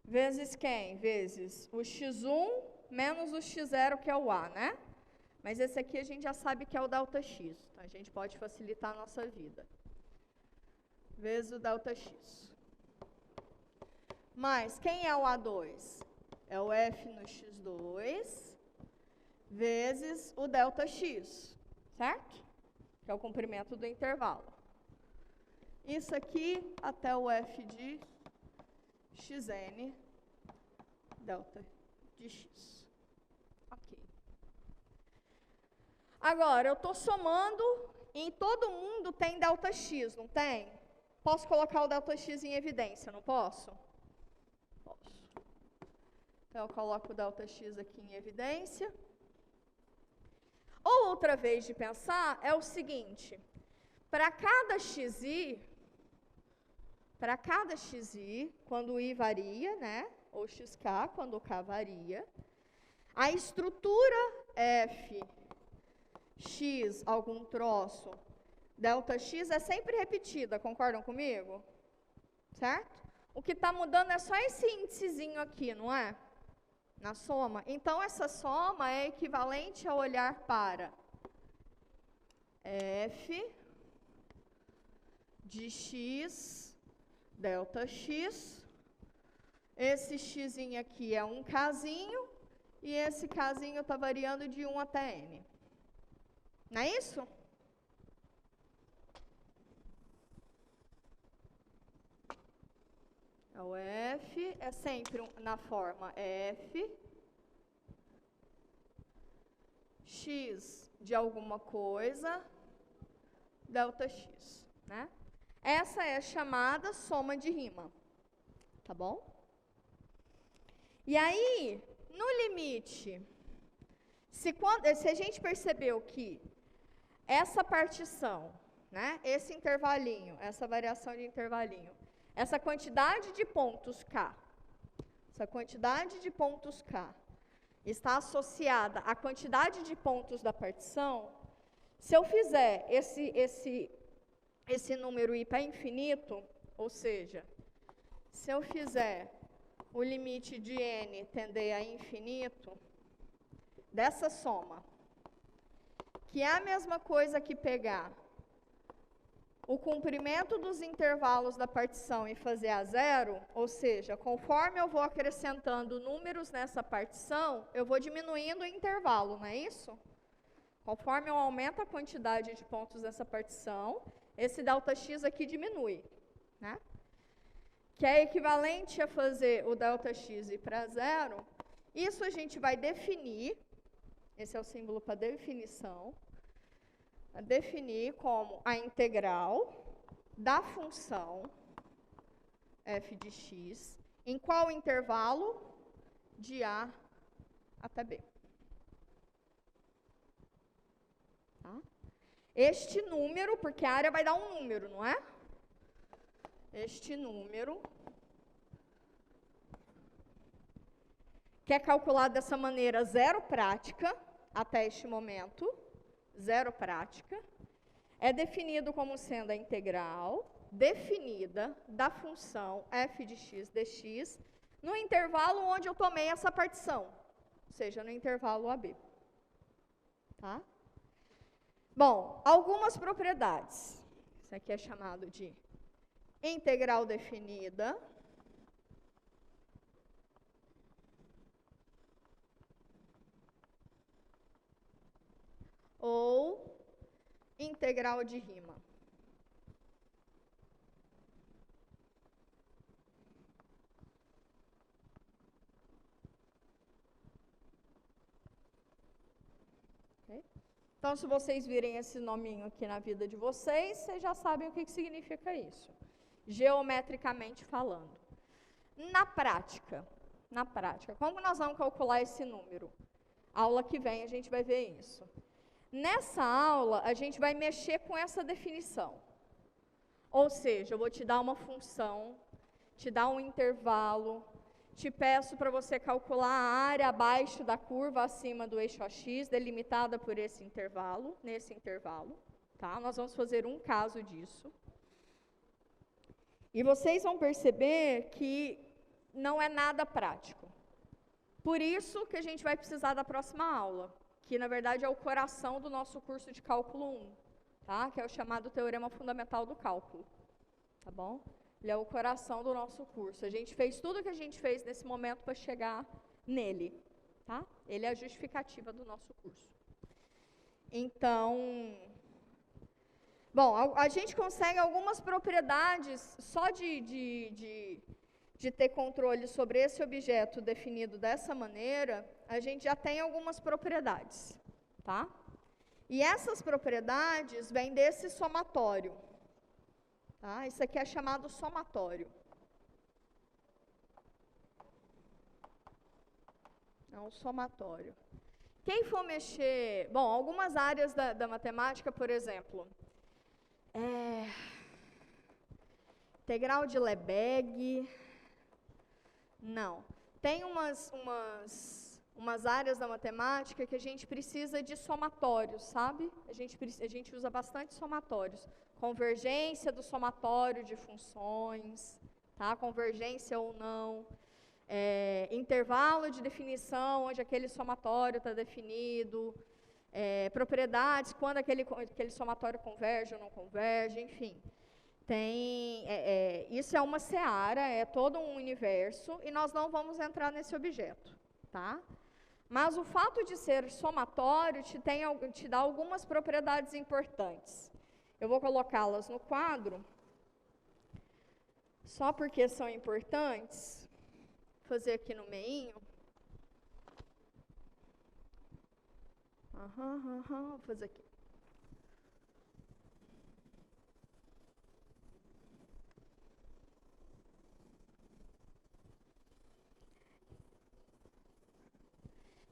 vezes quem? Vezes o x1 menos o x0, que é o A, né? Mas esse aqui a gente já sabe que é o ΔX. Então a gente pode facilitar a nossa vida. Vezes o ΔX. Mas quem é o A2? É o f no x2 vezes o ΔX, certo? Que é o comprimento do intervalo. Isso aqui até o f de xn delta de x. Ok. Agora, eu estou somando, em todo mundo tem ΔX, não tem? Posso colocar o ΔX em evidência, não posso? Posso. Então, eu coloco o ΔX aqui em evidência. Ou outra vez de pensar é o seguinte, para cada xi, quando o i varia, né, ou xk, quando o k varia, a estrutura f, x, algum troço, ΔX é sempre repetida, concordam comigo? Certo? O que está mudando é só esse índicezinho aqui, não é? Na soma. Então, essa soma é equivalente a olhar para f de x, ΔX. Esse x aqui é um kzinho, e esse kzinho está variando de 1 até n. Não é isso? O f é sempre na forma f x de alguma coisa ΔX, né? Essa é a chamada soma de Riemann, tá bom? E aí, no limite, se a gente percebeu que essa partição, né, esse intervalinho, essa variação de intervalinho, essa quantidade de pontos K, está associada à quantidade de pontos da partição, se eu fizer esse número ir para infinito, ou seja, se eu fizer o limite de n tender a infinito, dessa soma, que é a mesma coisa que pegar o comprimento dos intervalos da partição e fazer a zero, ou seja, conforme eu vou acrescentando números nessa partição, eu vou diminuindo o intervalo, não é isso? Conforme eu aumento a quantidade de pontos dessa partição, esse ΔX aqui diminui, né? Que é equivalente a fazer o ΔX ir para zero. Isso a gente vai definir, esse é o símbolo para definição, definir como a integral da função f de x, em qual intervalo? De A até B. Tá? Este número, porque a área vai dar um número, não é? Este número, que é calculado dessa maneira, zero prática, até este momento, zero prática, é definido como sendo a integral definida da função f de x dx no intervalo onde eu tomei essa partição, ou seja, no intervalo AB. Tá? Bom, algumas propriedades. Isso aqui é chamado de integral definida. Ou integral de rima. Okay? Então, se vocês virem esse nominho aqui na vida de vocês, vocês já sabem o que significa isso, geometricamente falando. Na prática, como nós vamos calcular esse número? Aula que vem a gente vai ver isso. Nessa aula, a gente vai mexer com essa definição. Ou seja, eu vou te dar uma função, te dar um intervalo, te peço para você calcular a área abaixo da curva acima do eixo AX, delimitada por esse intervalo, nesse intervalo. Tá? Nós vamos fazer um caso disso. E vocês vão perceber que não é nada prático. Por isso que a gente vai precisar da próxima aula, que na verdade é o coração do nosso curso de cálculo 1, tá? Que é o chamado teorema fundamental do cálculo, tá bom? Ele é o coração do nosso curso. A gente fez tudo o que a gente fez nesse momento para chegar nele, tá? Ele é a justificativa do nosso curso. Então, bom, a gente consegue algumas propriedades só de ter controle sobre esse objeto definido dessa maneira, a gente já tem algumas propriedades, tá? E essas propriedades vêm desse somatório, tá? Isso aqui é chamado somatório. É um somatório. Quem for mexer... Bom, algumas áreas da matemática, por exemplo, integral de Lebesgue... Não. Tem umas áreas da matemática que a gente precisa de somatórios, sabe? A gente usa bastante somatórios. Convergência do somatório de funções, tá? Convergência ou não. Intervalo de definição, onde aquele somatório está definido. Propriedades, quando aquele somatório converge ou não converge, enfim. Isso é uma seara, é todo um universo, e nós não vamos entrar nesse objeto, tá? Mas o fato de ser somatório te dá algumas propriedades importantes. Eu vou colocá-las no quadro, só porque são importantes. Vou fazer aqui no meinho. Vou fazer aqui.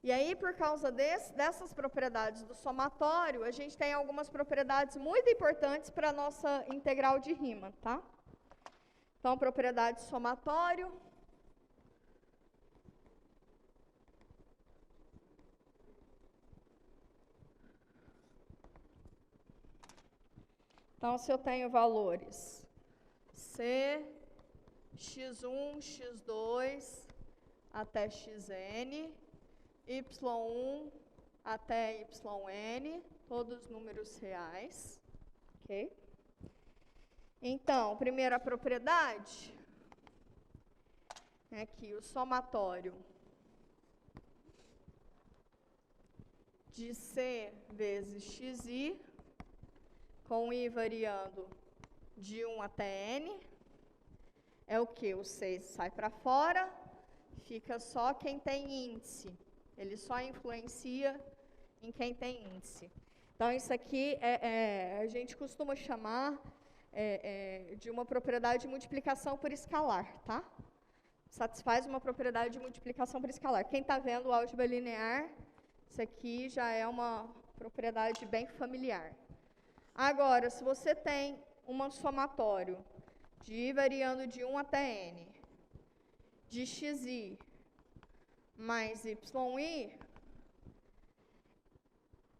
E aí, por causa dessas propriedades do somatório, a gente tem algumas propriedades muito importantes para a nossa integral de rima, tá? Então, propriedade somatório. Então, se eu tenho valores C, x1, x2 até xn, y1 até yn, todos números reais, ok? Então, primeira propriedade, é aqui o somatório de C vezes xi, com i variando de 1 até n, é o que? O 6 sai para fora, fica só quem tem índice. Ele só influencia em quem tem índice. Então, isso aqui a gente costuma chamar de uma propriedade de multiplicação por escalar, tá? Satisfaz uma propriedade de multiplicação por escalar. Quem está vendo álgebra linear, isso aqui já é uma propriedade bem familiar. Agora, se você tem um somatório de i variando de 1 até n, de xi mais yi,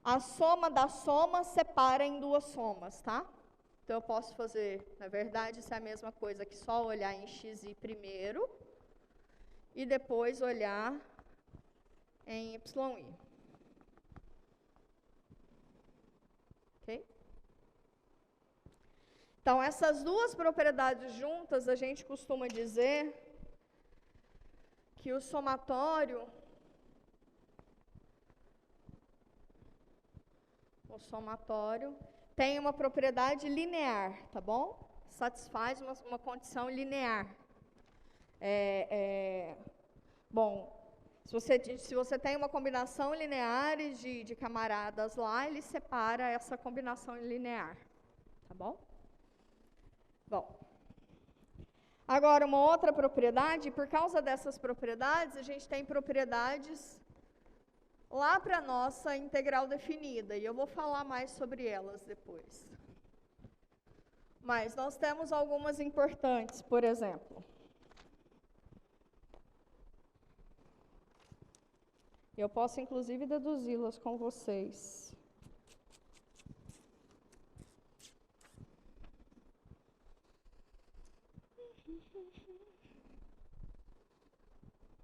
a soma da soma separa em duas somas, tá? Então, eu posso fazer, na verdade, isso é a mesma coisa que só olhar em xi primeiro e depois olhar em yi. Ok? Então, essas duas propriedades juntas, a gente costuma dizer que o somatório tem uma propriedade linear, tá bom? Satisfaz uma condição linear. Bom, se você tem uma combinação linear de camaradas lá, ele separa essa combinação linear, tá bom? Bom, agora uma outra propriedade, por causa dessas propriedades, a gente tem propriedades lá para a nossa integral definida, e eu vou falar mais sobre elas depois. Mas nós temos algumas importantes, por exemplo. Eu posso, inclusive, deduzi-las com vocês.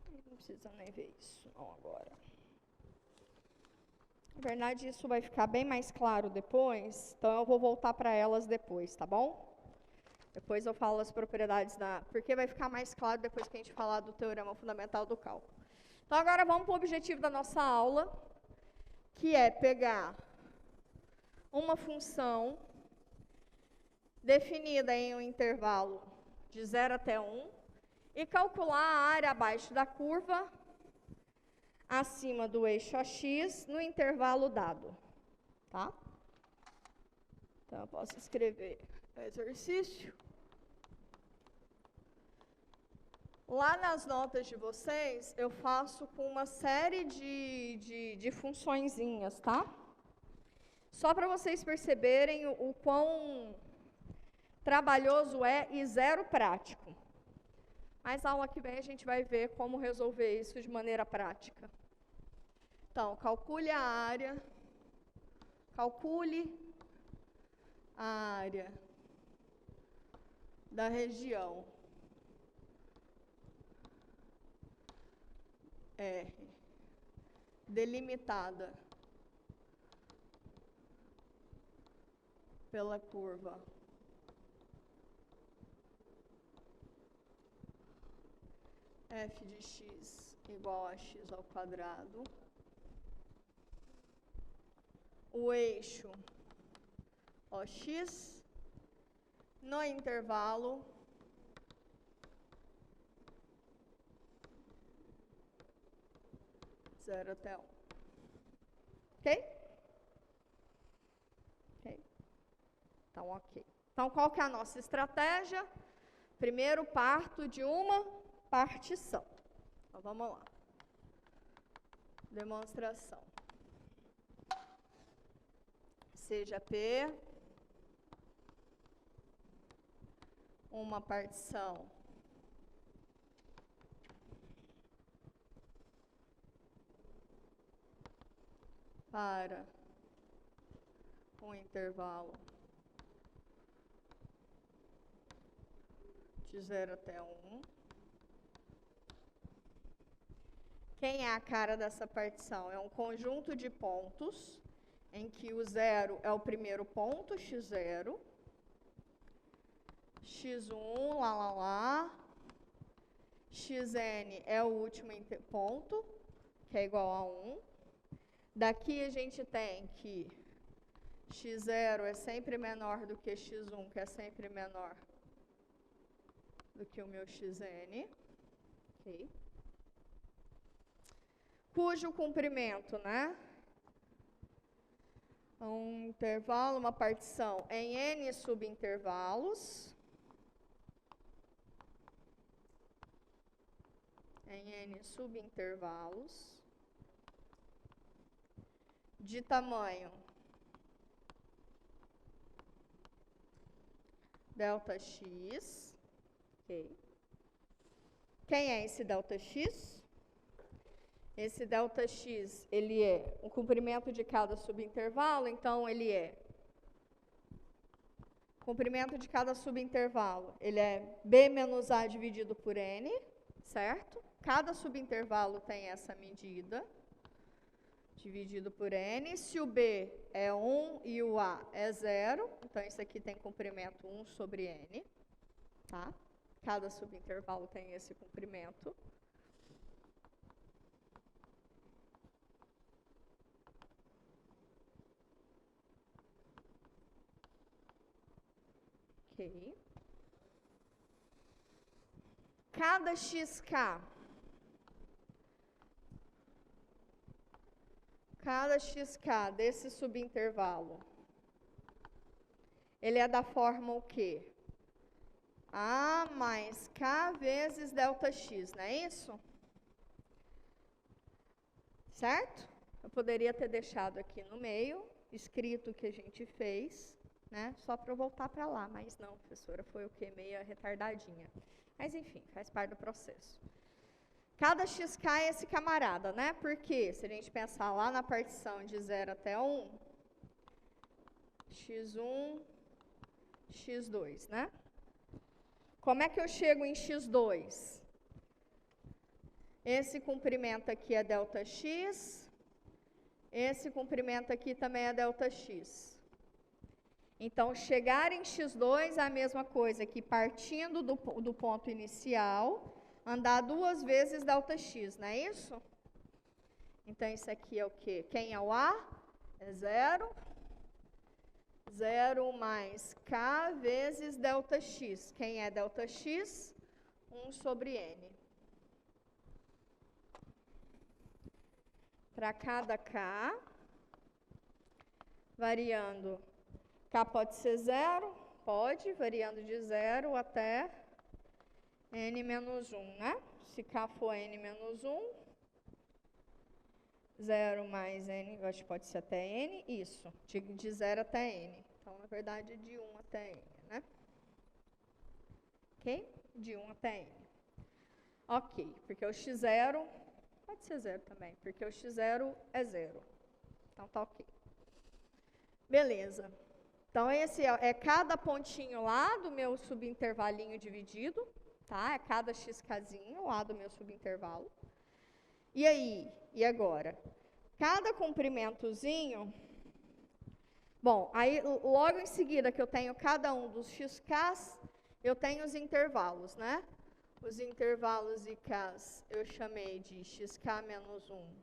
Não precisa nem ver isso, não, agora. Na verdade, isso vai ficar bem mais claro depois, então eu vou voltar para elas depois, tá bom? Depois eu falo as propriedades porque vai ficar mais claro depois que a gente falar do teorema fundamental do cálculo. Então, agora vamos para o objetivo da nossa aula, que é pegar uma função definida em um intervalo de 0 até 1 e calcular a área abaixo da curva acima do eixo AX no intervalo dado, tá? Então, eu posso escrever o exercício. Lá nas notas de vocês, eu faço com uma série de funçõezinhas, tá? Só para vocês perceberem o quão trabalhoso é e zero prático. Mas na aula que vem a gente vai ver como resolver isso de maneira prática. Então, calcule a área da região R delimitada pela curva f de x igual a x ao quadrado, o eixo OX no intervalo zero até 1. Ok? Ok. Então, ok. Então, qual que é a nossa estratégia? Primeiro, parto de uma partição. Então, vamos lá. Demonstração. Seja P uma partição para um intervalo de 0 até 1. Quem é a cara dessa partição? É um conjunto de pontos, em que o 0 é o primeiro ponto, x0, x1, lá, xn é o último ponto, que é igual a 1. Daqui a gente tem que x0 é sempre menor do que x1, que é sempre menor do que o meu xn. Ok? Cujo comprimento, né? Um intervalo, uma partição em n subintervalos. Em n subintervalos. De tamanho Δx. Okay. Quem é esse Δx? Esse Δx, ele é o comprimento de cada subintervalo, então ele é comprimento de cada subintervalo, ele é b menos a dividido por n, certo? Cada subintervalo tem essa medida, dividido por n. Se o b é 1 e o a é 0, então isso aqui tem comprimento 1 sobre n, tá? Cada subintervalo tem esse comprimento. Ok. Cada xk desse subintervalo, ele é da forma o quê? A mais k vezes Δx, não é isso? Certo? Eu poderia ter deixado aqui no meio, escrito o que a gente fez, né? Só para eu voltar para lá, mas não, professora, foi o quê? Meia retardadinha. Mas enfim, faz parte do processo. Cada xk é esse camarada, né? Porque se a gente pensar lá na partição de 0 até 1, x1, x2, né? Como é que eu chego em x2? Esse comprimento aqui é Δx, esse comprimento aqui também é Δx. Então, chegar em x2 é a mesma coisa que partindo do ponto inicial, andar 2 vezes Δx, não é isso? Então, isso aqui é o quê? Quem é o A? É 0. 0 mais k vezes Δx. Quem é Δx? 1 sobre n. Para cada k, variando, k pode ser 0, pode, variando de 0 até n menos 1, né? Se k for n menos 1, 0 mais n, eu acho que pode ser até n, isso, de 0 até n. Então, na verdade, de 1 até n, né? Ok? De 1 até n. Ok, porque o x0, pode ser 0 também, porque o x0 é 0. Então, tá ok. Beleza. Então, esse é cada pontinho lá do meu subintervalinho dividido, tá? É cada xkzinho lá do meu subintervalo. E aí, e agora? Cada comprimentozinho, bom, aí logo em seguida que eu tenho cada um dos xk's, eu tenho os intervalos, né? Os intervalos ik's eu chamei de xk menos 1,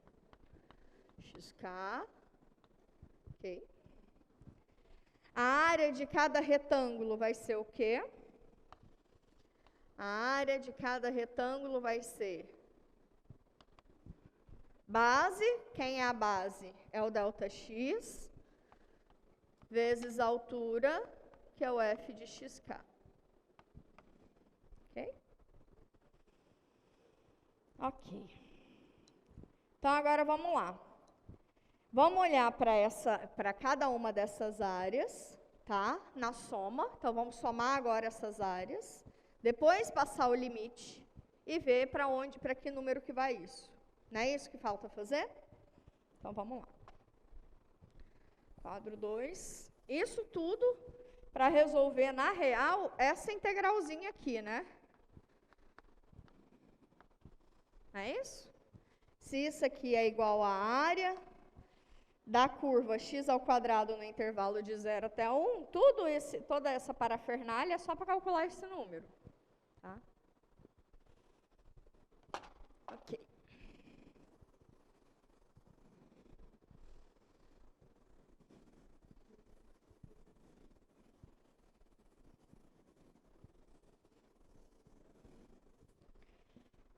xk, ok? A área de cada retângulo vai ser o quê? A área de cada retângulo vai ser base, quem é a base? É o Δx, vezes a altura, que é o f de xk. Ok? Ok. Então, agora vamos lá. Vamos olhar para cada uma dessas áreas, tá? Na soma. Então, vamos somar agora essas áreas. Depois, passar o limite e ver para que número que vai isso. Não é isso que falta fazer? Então, vamos lá. Quadro 2. Isso tudo para resolver, na real, essa integralzinha aqui, né? não é isso? Se isso aqui é igual à área da curva x ao quadrado no intervalo de 0 até 1, toda essa parafernália é só para calcular esse número. Tá? Ok.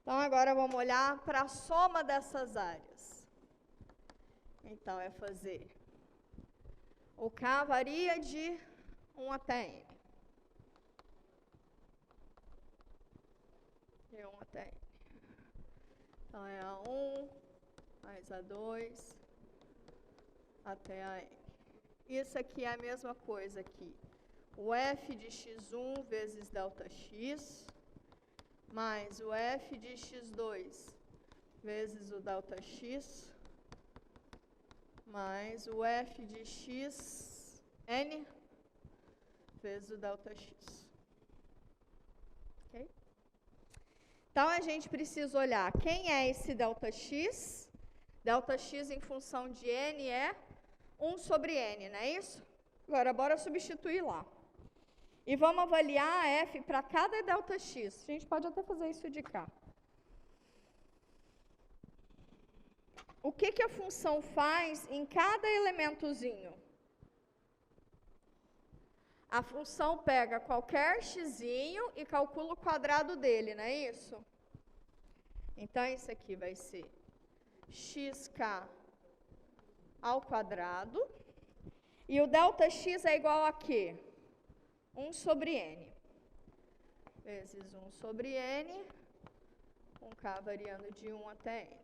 Então, agora vamos olhar para a soma dessas áreas. Então, é fazer o K varia de 1 até N. De 1 até N. Então, é a 1 mais a 2 até a N. Isso aqui é a mesma coisa aqui. O f de x1 vezes ΔX, mais o f de x2 vezes o ΔX, mais o f de xn vezes o ΔX. Ok? Então, a gente precisa olhar quem é esse ΔX. ΔX em função de n é 1 sobre n, não é isso? Agora, bora substituir lá. E vamos avaliar a f para cada ΔX. A gente pode até fazer isso de cá. O que a função faz em cada elementozinho? A função pega qualquer xzinho e calcula o quadrado dele, não é isso? Então, isso aqui vai ser xk ao quadrado. E o ΔX é igual a quê? 1 sobre n. Vezes 1 sobre n, com k variando de 1 até n.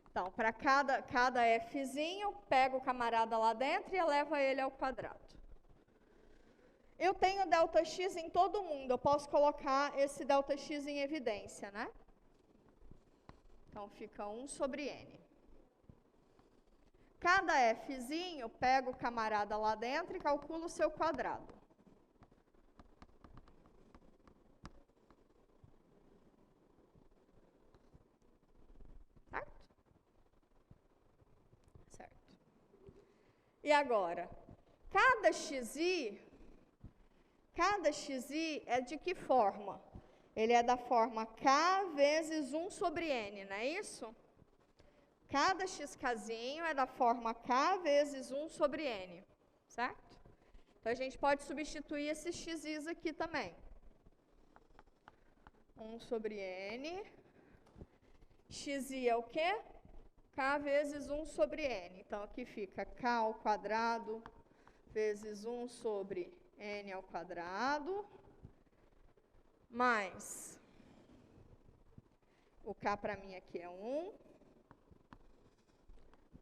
Então, para cada fzinho, pego o camarada lá dentro e eleva ele ao quadrado. Eu tenho ΔX em todo mundo, eu posso colocar esse ΔX em evidência, né? Então, fica 1 sobre n. Cada fzinho, pega o camarada lá dentro e calcula o seu quadrado. Certo? Certo. E agora, cada xi é de que forma? Ele é da forma k vezes 1 sobre n, não é isso? Cada xkzinho é da forma k vezes 1 sobre n, certo? Então, a gente pode substituir esses xis aqui também. 1 sobre n. Xi é o quê? K vezes 1 sobre n. Então, aqui fica k ao quadrado vezes 1 sobre n ao quadrado, mais o k para mim aqui é 1.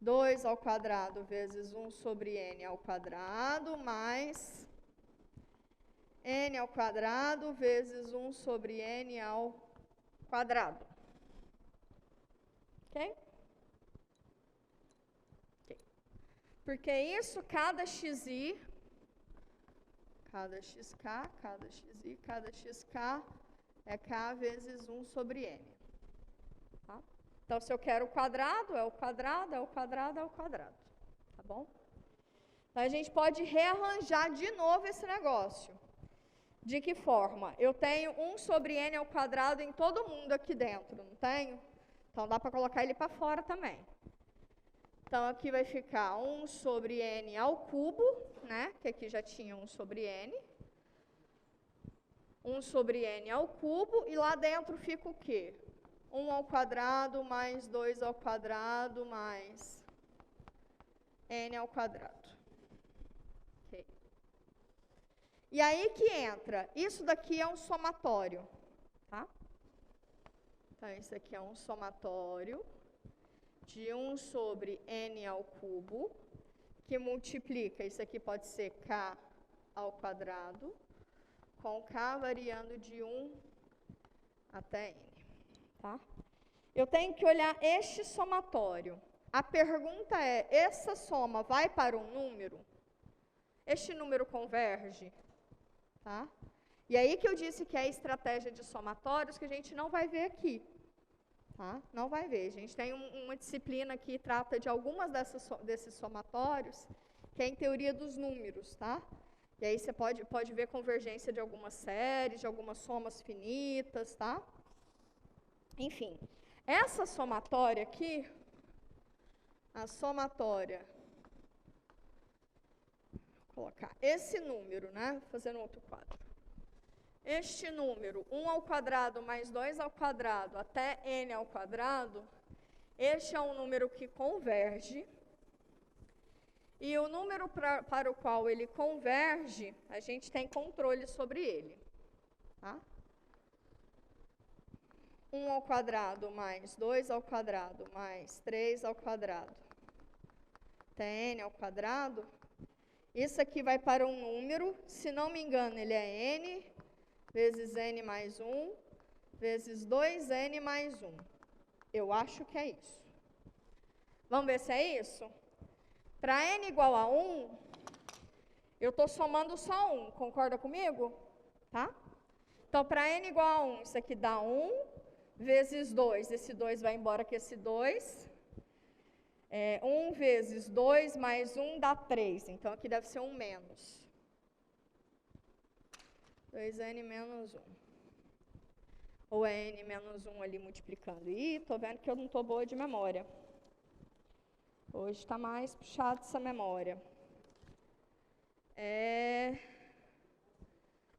2 ao quadrado vezes 1 sobre n ao quadrado, mais n ao quadrado vezes 1 sobre n ao quadrado. Ok? Ok. Porque isso, cada xi, cada xk é k vezes 1 sobre n. Tá? Então, se eu quero o quadrado, é o quadrado, é o quadrado, é o quadrado. Tá bom? Então, a gente pode rearranjar de novo esse negócio. De que forma? Eu tenho 1 sobre n ao quadrado em todo mundo aqui dentro, não tenho? Então, dá para colocar ele para fora também. Então, aqui vai ficar 1 sobre n ao cubo, né? Que aqui já tinha 1 sobre n. 1 sobre n ao cubo, e lá dentro fica o quê? 1 ao quadrado mais 2 ao quadrado mais n ao quadrado. Okay. E aí que entra, isso daqui é um somatório, tá? Então, isso aqui é um somatório de 1 sobre n ao cubo, que multiplica, isso aqui pode ser k ao quadrado, com k variando de 1 até n. Tá? Eu tenho que olhar este somatório. A pergunta é, essa soma vai para um número? Este número converge? Tá? E aí que eu disse que é a estratégia de somatórios que a gente não vai ver aqui. Tá? Não vai ver. A gente tem uma disciplina que trata de algumas desses somatórios, que é em teoria dos números, tá? E aí você pode ver convergência de algumas séries, de algumas somas finitas, tá? Enfim, essa somatória aqui, a somatória, vou colocar esse número, né? Fazendo outro quadro. Este número, 1 ao quadrado mais 2 ao quadrado até n ao quadrado, este é um número que converge. E o número para o qual ele converge, a gente tem controle sobre ele. Tá? 1 ao quadrado mais 2 ao quadrado mais 3 ao quadrado até n ao quadrado. Isso aqui vai para um número, se não me engano, ele é n vezes n mais 1 vezes 2n mais 1. Eu acho que é isso. Vamos ver se é isso? Para n igual a 1, eu estou somando só 1, concorda comigo? Tá? Então, para n igual a 1, isso aqui dá 1 vezes 2. Esse 2 vai embora com esse 2. 1 vezes 2 mais 1 dá 3. Então, aqui deve ser 1 menos. 2n menos 1. Ou é n menos 1 ali multiplicando. Ih, estou vendo que eu não estou boa de memória. Hoje está mais puxado essa memória.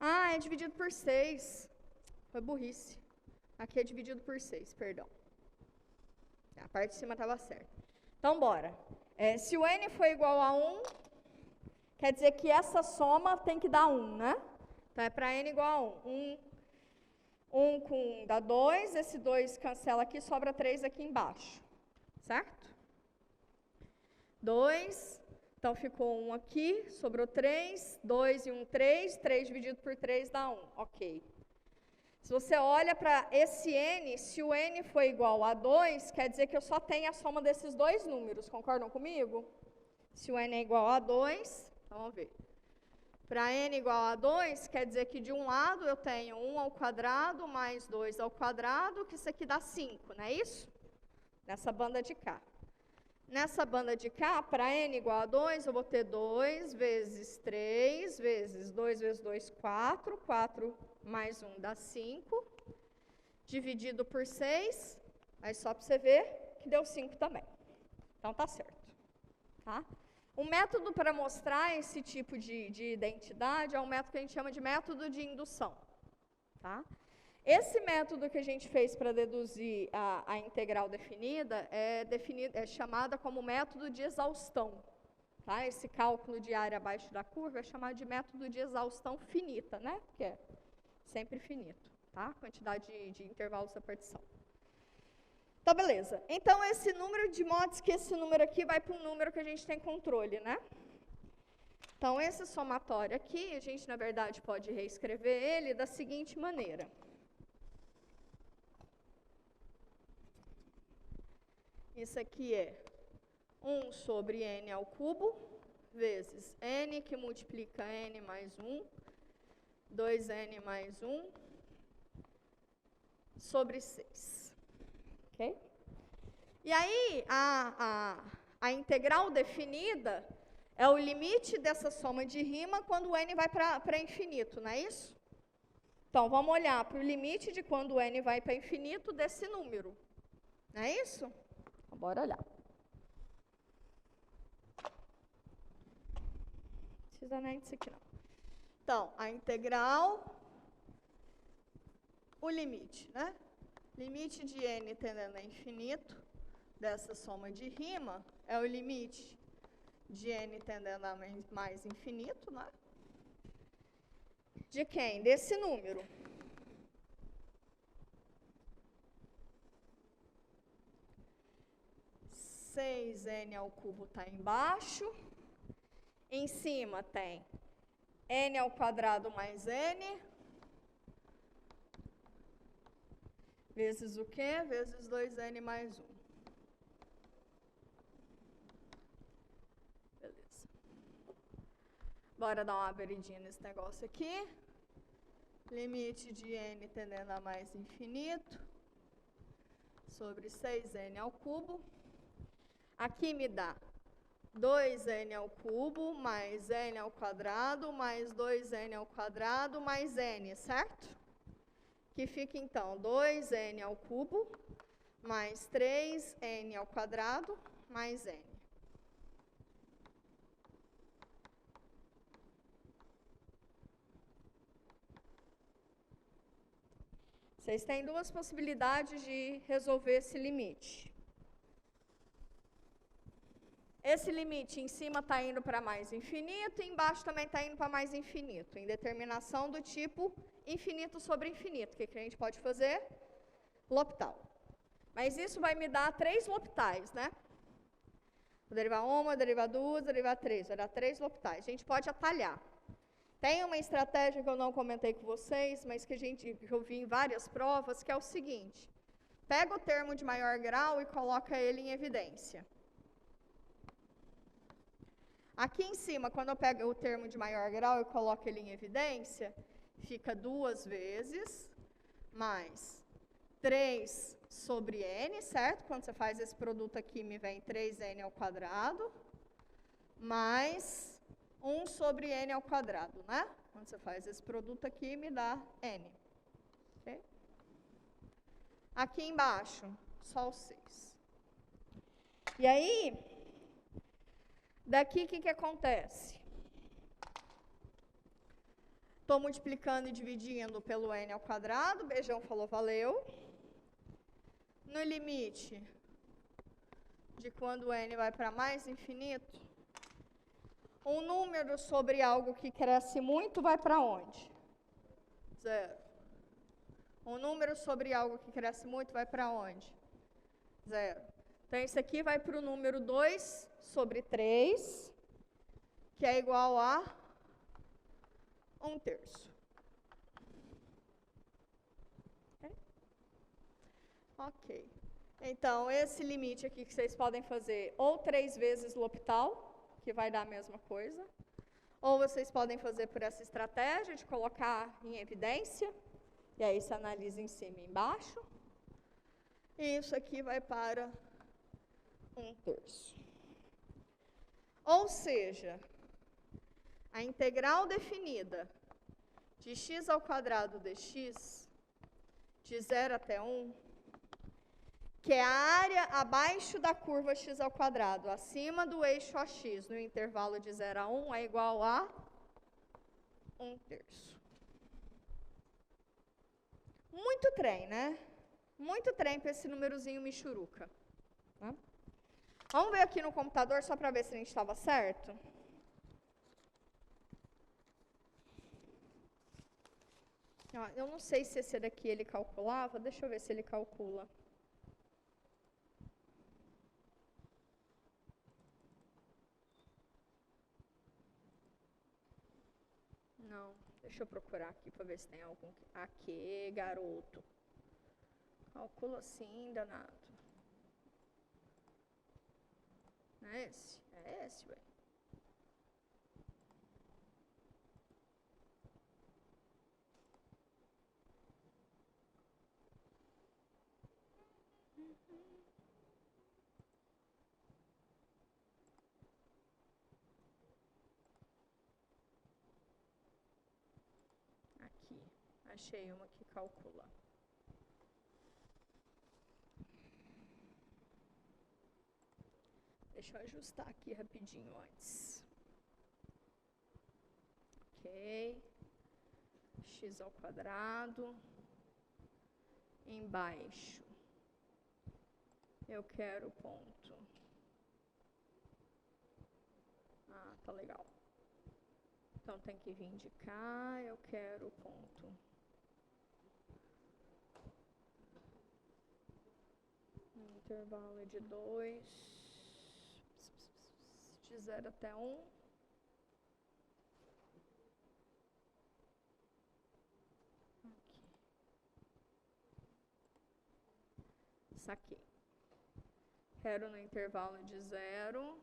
Ah, é dividido por 6. Foi burrice. Aqui é dividido por 6, perdão. A parte de cima estava certa. Então, bora. Se o n for igual a 1, quer dizer que essa soma tem que dar 1, né? Então, é para n igual a 1. 1 com 1 dá 2, esse 2 cancela aqui, sobra 3 aqui embaixo. Certo? 2, então ficou 1 aqui, sobrou 3, 2 e 1, 3, 3 dividido por 3 dá 1, ok. Se você olha para esse n, se o n for igual a 2, quer dizer que eu só tenho a soma desses dois números, concordam comigo? Se o n é igual a 2, então vamos ver. Para n igual a 2, quer dizer que de um lado eu tenho 1 ao quadrado mais 2 ao quadrado, que isso aqui dá 5, não é isso? Nessa banda de cá. Nessa banda de cá, para n igual a 2, eu vou ter 2 vezes 3 vezes 2 vezes 2, 4. 4 mais 1 dá 5. Dividido por 6, aí só para você ver que deu 5 também. Então, tá certo. Tá? O método para mostrar esse tipo de identidade é um método que a gente chama de método de indução. Tá? Esse método que a gente fez para deduzir a integral definida é chamada como método de exaustão. Tá? Esse cálculo de área abaixo da curva é chamado de método de exaustão finita, né? Que é sempre finito, tá? Quantidade de intervalos da partição. Então, beleza. Então, esse número, de modo que esse número aqui vai para um número que a gente tem controle, né? Então, esse somatório aqui, a gente, na verdade, pode reescrever ele da seguinte maneira. Isso aqui é 1 sobre n ao cubo, vezes n, que multiplica n mais 1, 2n mais 1, sobre 6. Ok? E aí, a integral definida é o limite dessa soma de rima quando o n vai para infinito, não é isso? Então, vamos olhar para o limite de quando o n vai para infinito desse número. Não é isso? Então, bora olhar. Não precisa nem disso aqui, não. Então, a integral, o limite, né? Limite de n tendendo a infinito dessa soma de rima é o limite de n tendendo a mais infinito, né? De quem? Desse número. Seis n ao cubo está embaixo. Em cima tem n ao quadrado mais n. Vezes o quê? Vezes 2n mais 1. Beleza. Bora dar uma abridinha nesse negócio aqui. limite de n tendendo a mais infinito sobre 6n ao cubo. Aqui me dá 2n ao cubo mais n ao quadrado mais 2n ao quadrado mais n, certo? Que fica então 2n ao cubo mais 3n ao quadrado mais n. Vocês têm duas possibilidades de resolver esse limite. Esse limite em cima está indo para mais infinito e embaixo também está indo para mais infinito, em determinação do tipo infinito sobre infinito. O que a gente pode fazer? L'Hopital. Mas isso vai me dar 3 L'Hopitais, né? Vou derivar 1, vou derivar 2, vou derivar 3. Vai dar 3 L'Hopitais. A gente pode atalhar. Tem uma estratégia que eu não comentei com vocês, mas que eu vi em várias provas, que é o seguinte. Pega o termo de maior grau e coloca ele em evidência. Aqui em cima, quando eu pego o termo de maior grau e coloco ele em evidência, fica 2 vezes mais 3 sobre n, certo? Quando você faz esse produto aqui, me vem 3n ao quadrado, mais 1 sobre n ao quadrado, né? Quando você faz esse produto aqui, me dá n. Okay? Aqui embaixo, só o 6. E aí, daqui o que acontece? Estou multiplicando e dividindo pelo n ao quadrado, o Beijão falou valeu. No limite de quando n vai para mais infinito, um número sobre algo que cresce muito vai para onde? 0. Um número sobre algo que cresce muito vai para onde? 0. Então, isso aqui vai para o número 2 sobre 3, que é igual a 1/3. Ok. Então, esse limite aqui que vocês podem fazer ou 3 vezes L'Hopital, que vai dar a mesma coisa, ou vocês podem fazer por essa estratégia de colocar em evidência, e aí você analisa em cima e embaixo, e isso aqui vai para 1/3. Ou seja, a integral definida de x ao quadrado dx, de 0 até 1, que é a área abaixo da curva x ao quadrado, acima do eixo AX, no intervalo de 0 a 1, é igual a 1/3. Muito trem, né? Muito trem para esse númerozinho michuruca. Tá? Vamos ver aqui no computador só para ver se a gente estava certo? Ó, eu não sei se esse daqui ele calculava, deixa eu ver se ele calcula. Não, deixa eu procurar aqui para ver se tem algum. Aqui, garoto. Calcula sim, danado. Não é esse? É esse, ué. Aqui, achei uma que calcula. Deixa eu ajustar aqui rapidinho antes. Ok. X ao quadrado. Embaixo, eu quero ponto. Ah, tá legal. Então, tem que vir de cá, eu quero ponto. Intervalo de 2, de 0 até 1. Saquei. Quero no intervalo de 0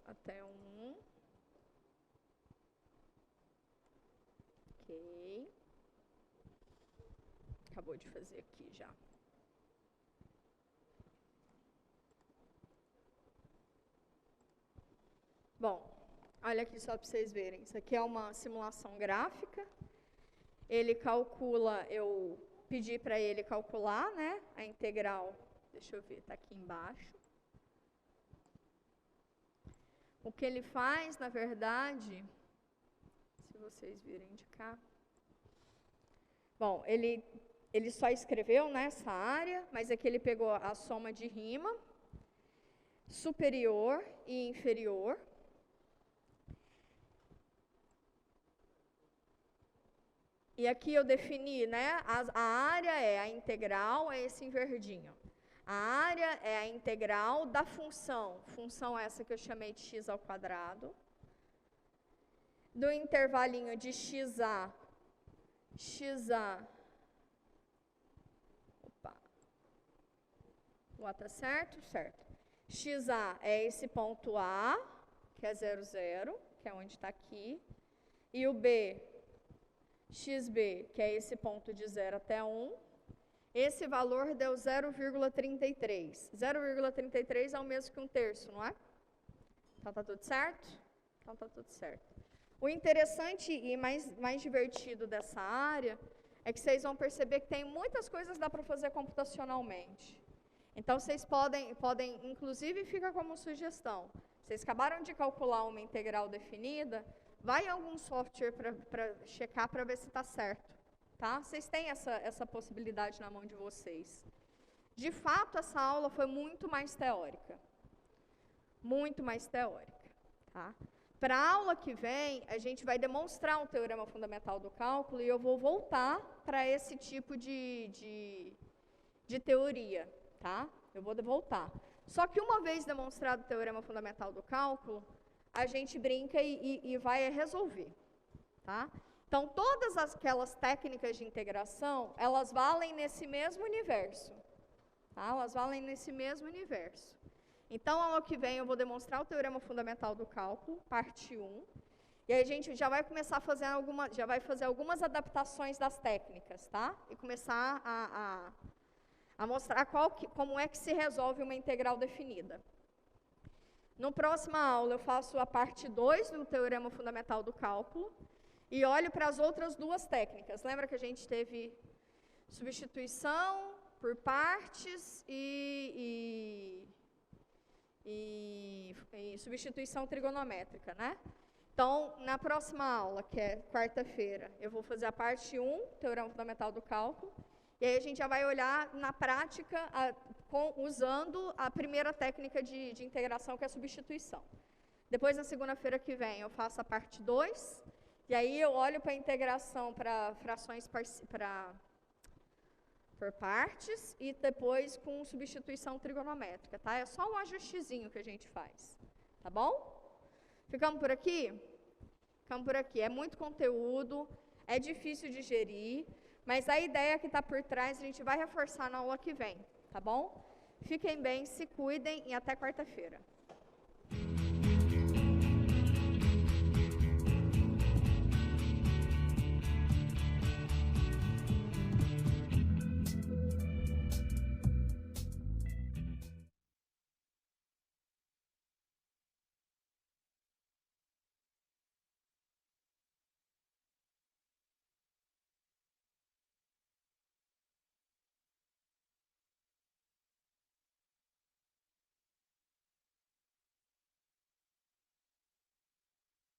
até 1. Ok. Acabou de fazer aqui já. Bom, olha aqui só para vocês verem. Isso aqui é uma simulação gráfica. Ele calcula, eu pedi para ele calcular, né, a integral. Deixa eu ver, está aqui embaixo. O que ele faz, na verdade, se vocês virem de cá. Bom, ele só escreveu nessa área, mas é que ele pegou a soma de rima, superior e inferior. E aqui eu defini, né, a área é a integral, é esse em verdinho. A área é a integral da função essa que eu chamei de x ao quadrado, do intervalinho de xa, opa, tá certo? Certo. Xa é esse ponto A, que é 0, 0, que é onde está aqui, e o B, xb, que é esse ponto de 0 até 1, esse valor deu 0,33. 0,33 é o mesmo que 1/3, não é? Então, tá tudo certo? Então, tá tudo certo. O interessante e mais divertido dessa área é que vocês vão perceber que tem muitas coisas que dá para fazer computacionalmente. Então, vocês podem, inclusive, fica como sugestão. Vocês acabaram de calcular uma integral definida, vai em algum software para checar para ver se está certo. Tá? Vocês têm essa possibilidade na mão de vocês. De fato, essa aula foi muito mais teórica. Muito mais teórica. Tá? Para a aula que vem, a gente vai demonstrar um teorema fundamental do cálculo e eu vou voltar para esse tipo de teoria. Tá? Eu vou voltar. Só que uma vez demonstrado o teorema fundamental do cálculo, a gente brinca e vai resolver. Tá? Então, todas aquelas técnicas de integração, elas valem nesse mesmo universo. Tá? Elas valem nesse mesmo universo. Então, aula que vem eu vou demonstrar o teorema fundamental do cálculo, parte 1. E aí a gente já vai começar a fazer algumas adaptações das técnicas, tá? E começar a mostrar como é que se resolve uma integral definida. Na próxima aula eu faço a parte 2 do teorema fundamental do cálculo. E olho para as outras duas técnicas. Lembra que a gente teve substituição por partes e substituição trigonométrica, né? Então, na próxima aula, que é quarta-feira, eu vou fazer a parte 1, teorema fundamental do cálculo, e aí a gente já vai olhar na prática, usando a primeira técnica de integração, que é a substituição. Depois, na segunda-feira que vem, eu faço a parte 2, e aí eu olho para a integração para frações por partes e depois com substituição trigonométrica, tá? É só um ajustezinho que a gente faz, tá bom? Ficamos por aqui? Ficamos por aqui. É muito conteúdo, é difícil de digerir, mas a ideia que está por trás a gente vai reforçar na aula que vem, tá bom? Fiquem bem, se cuidem e até quarta-feira.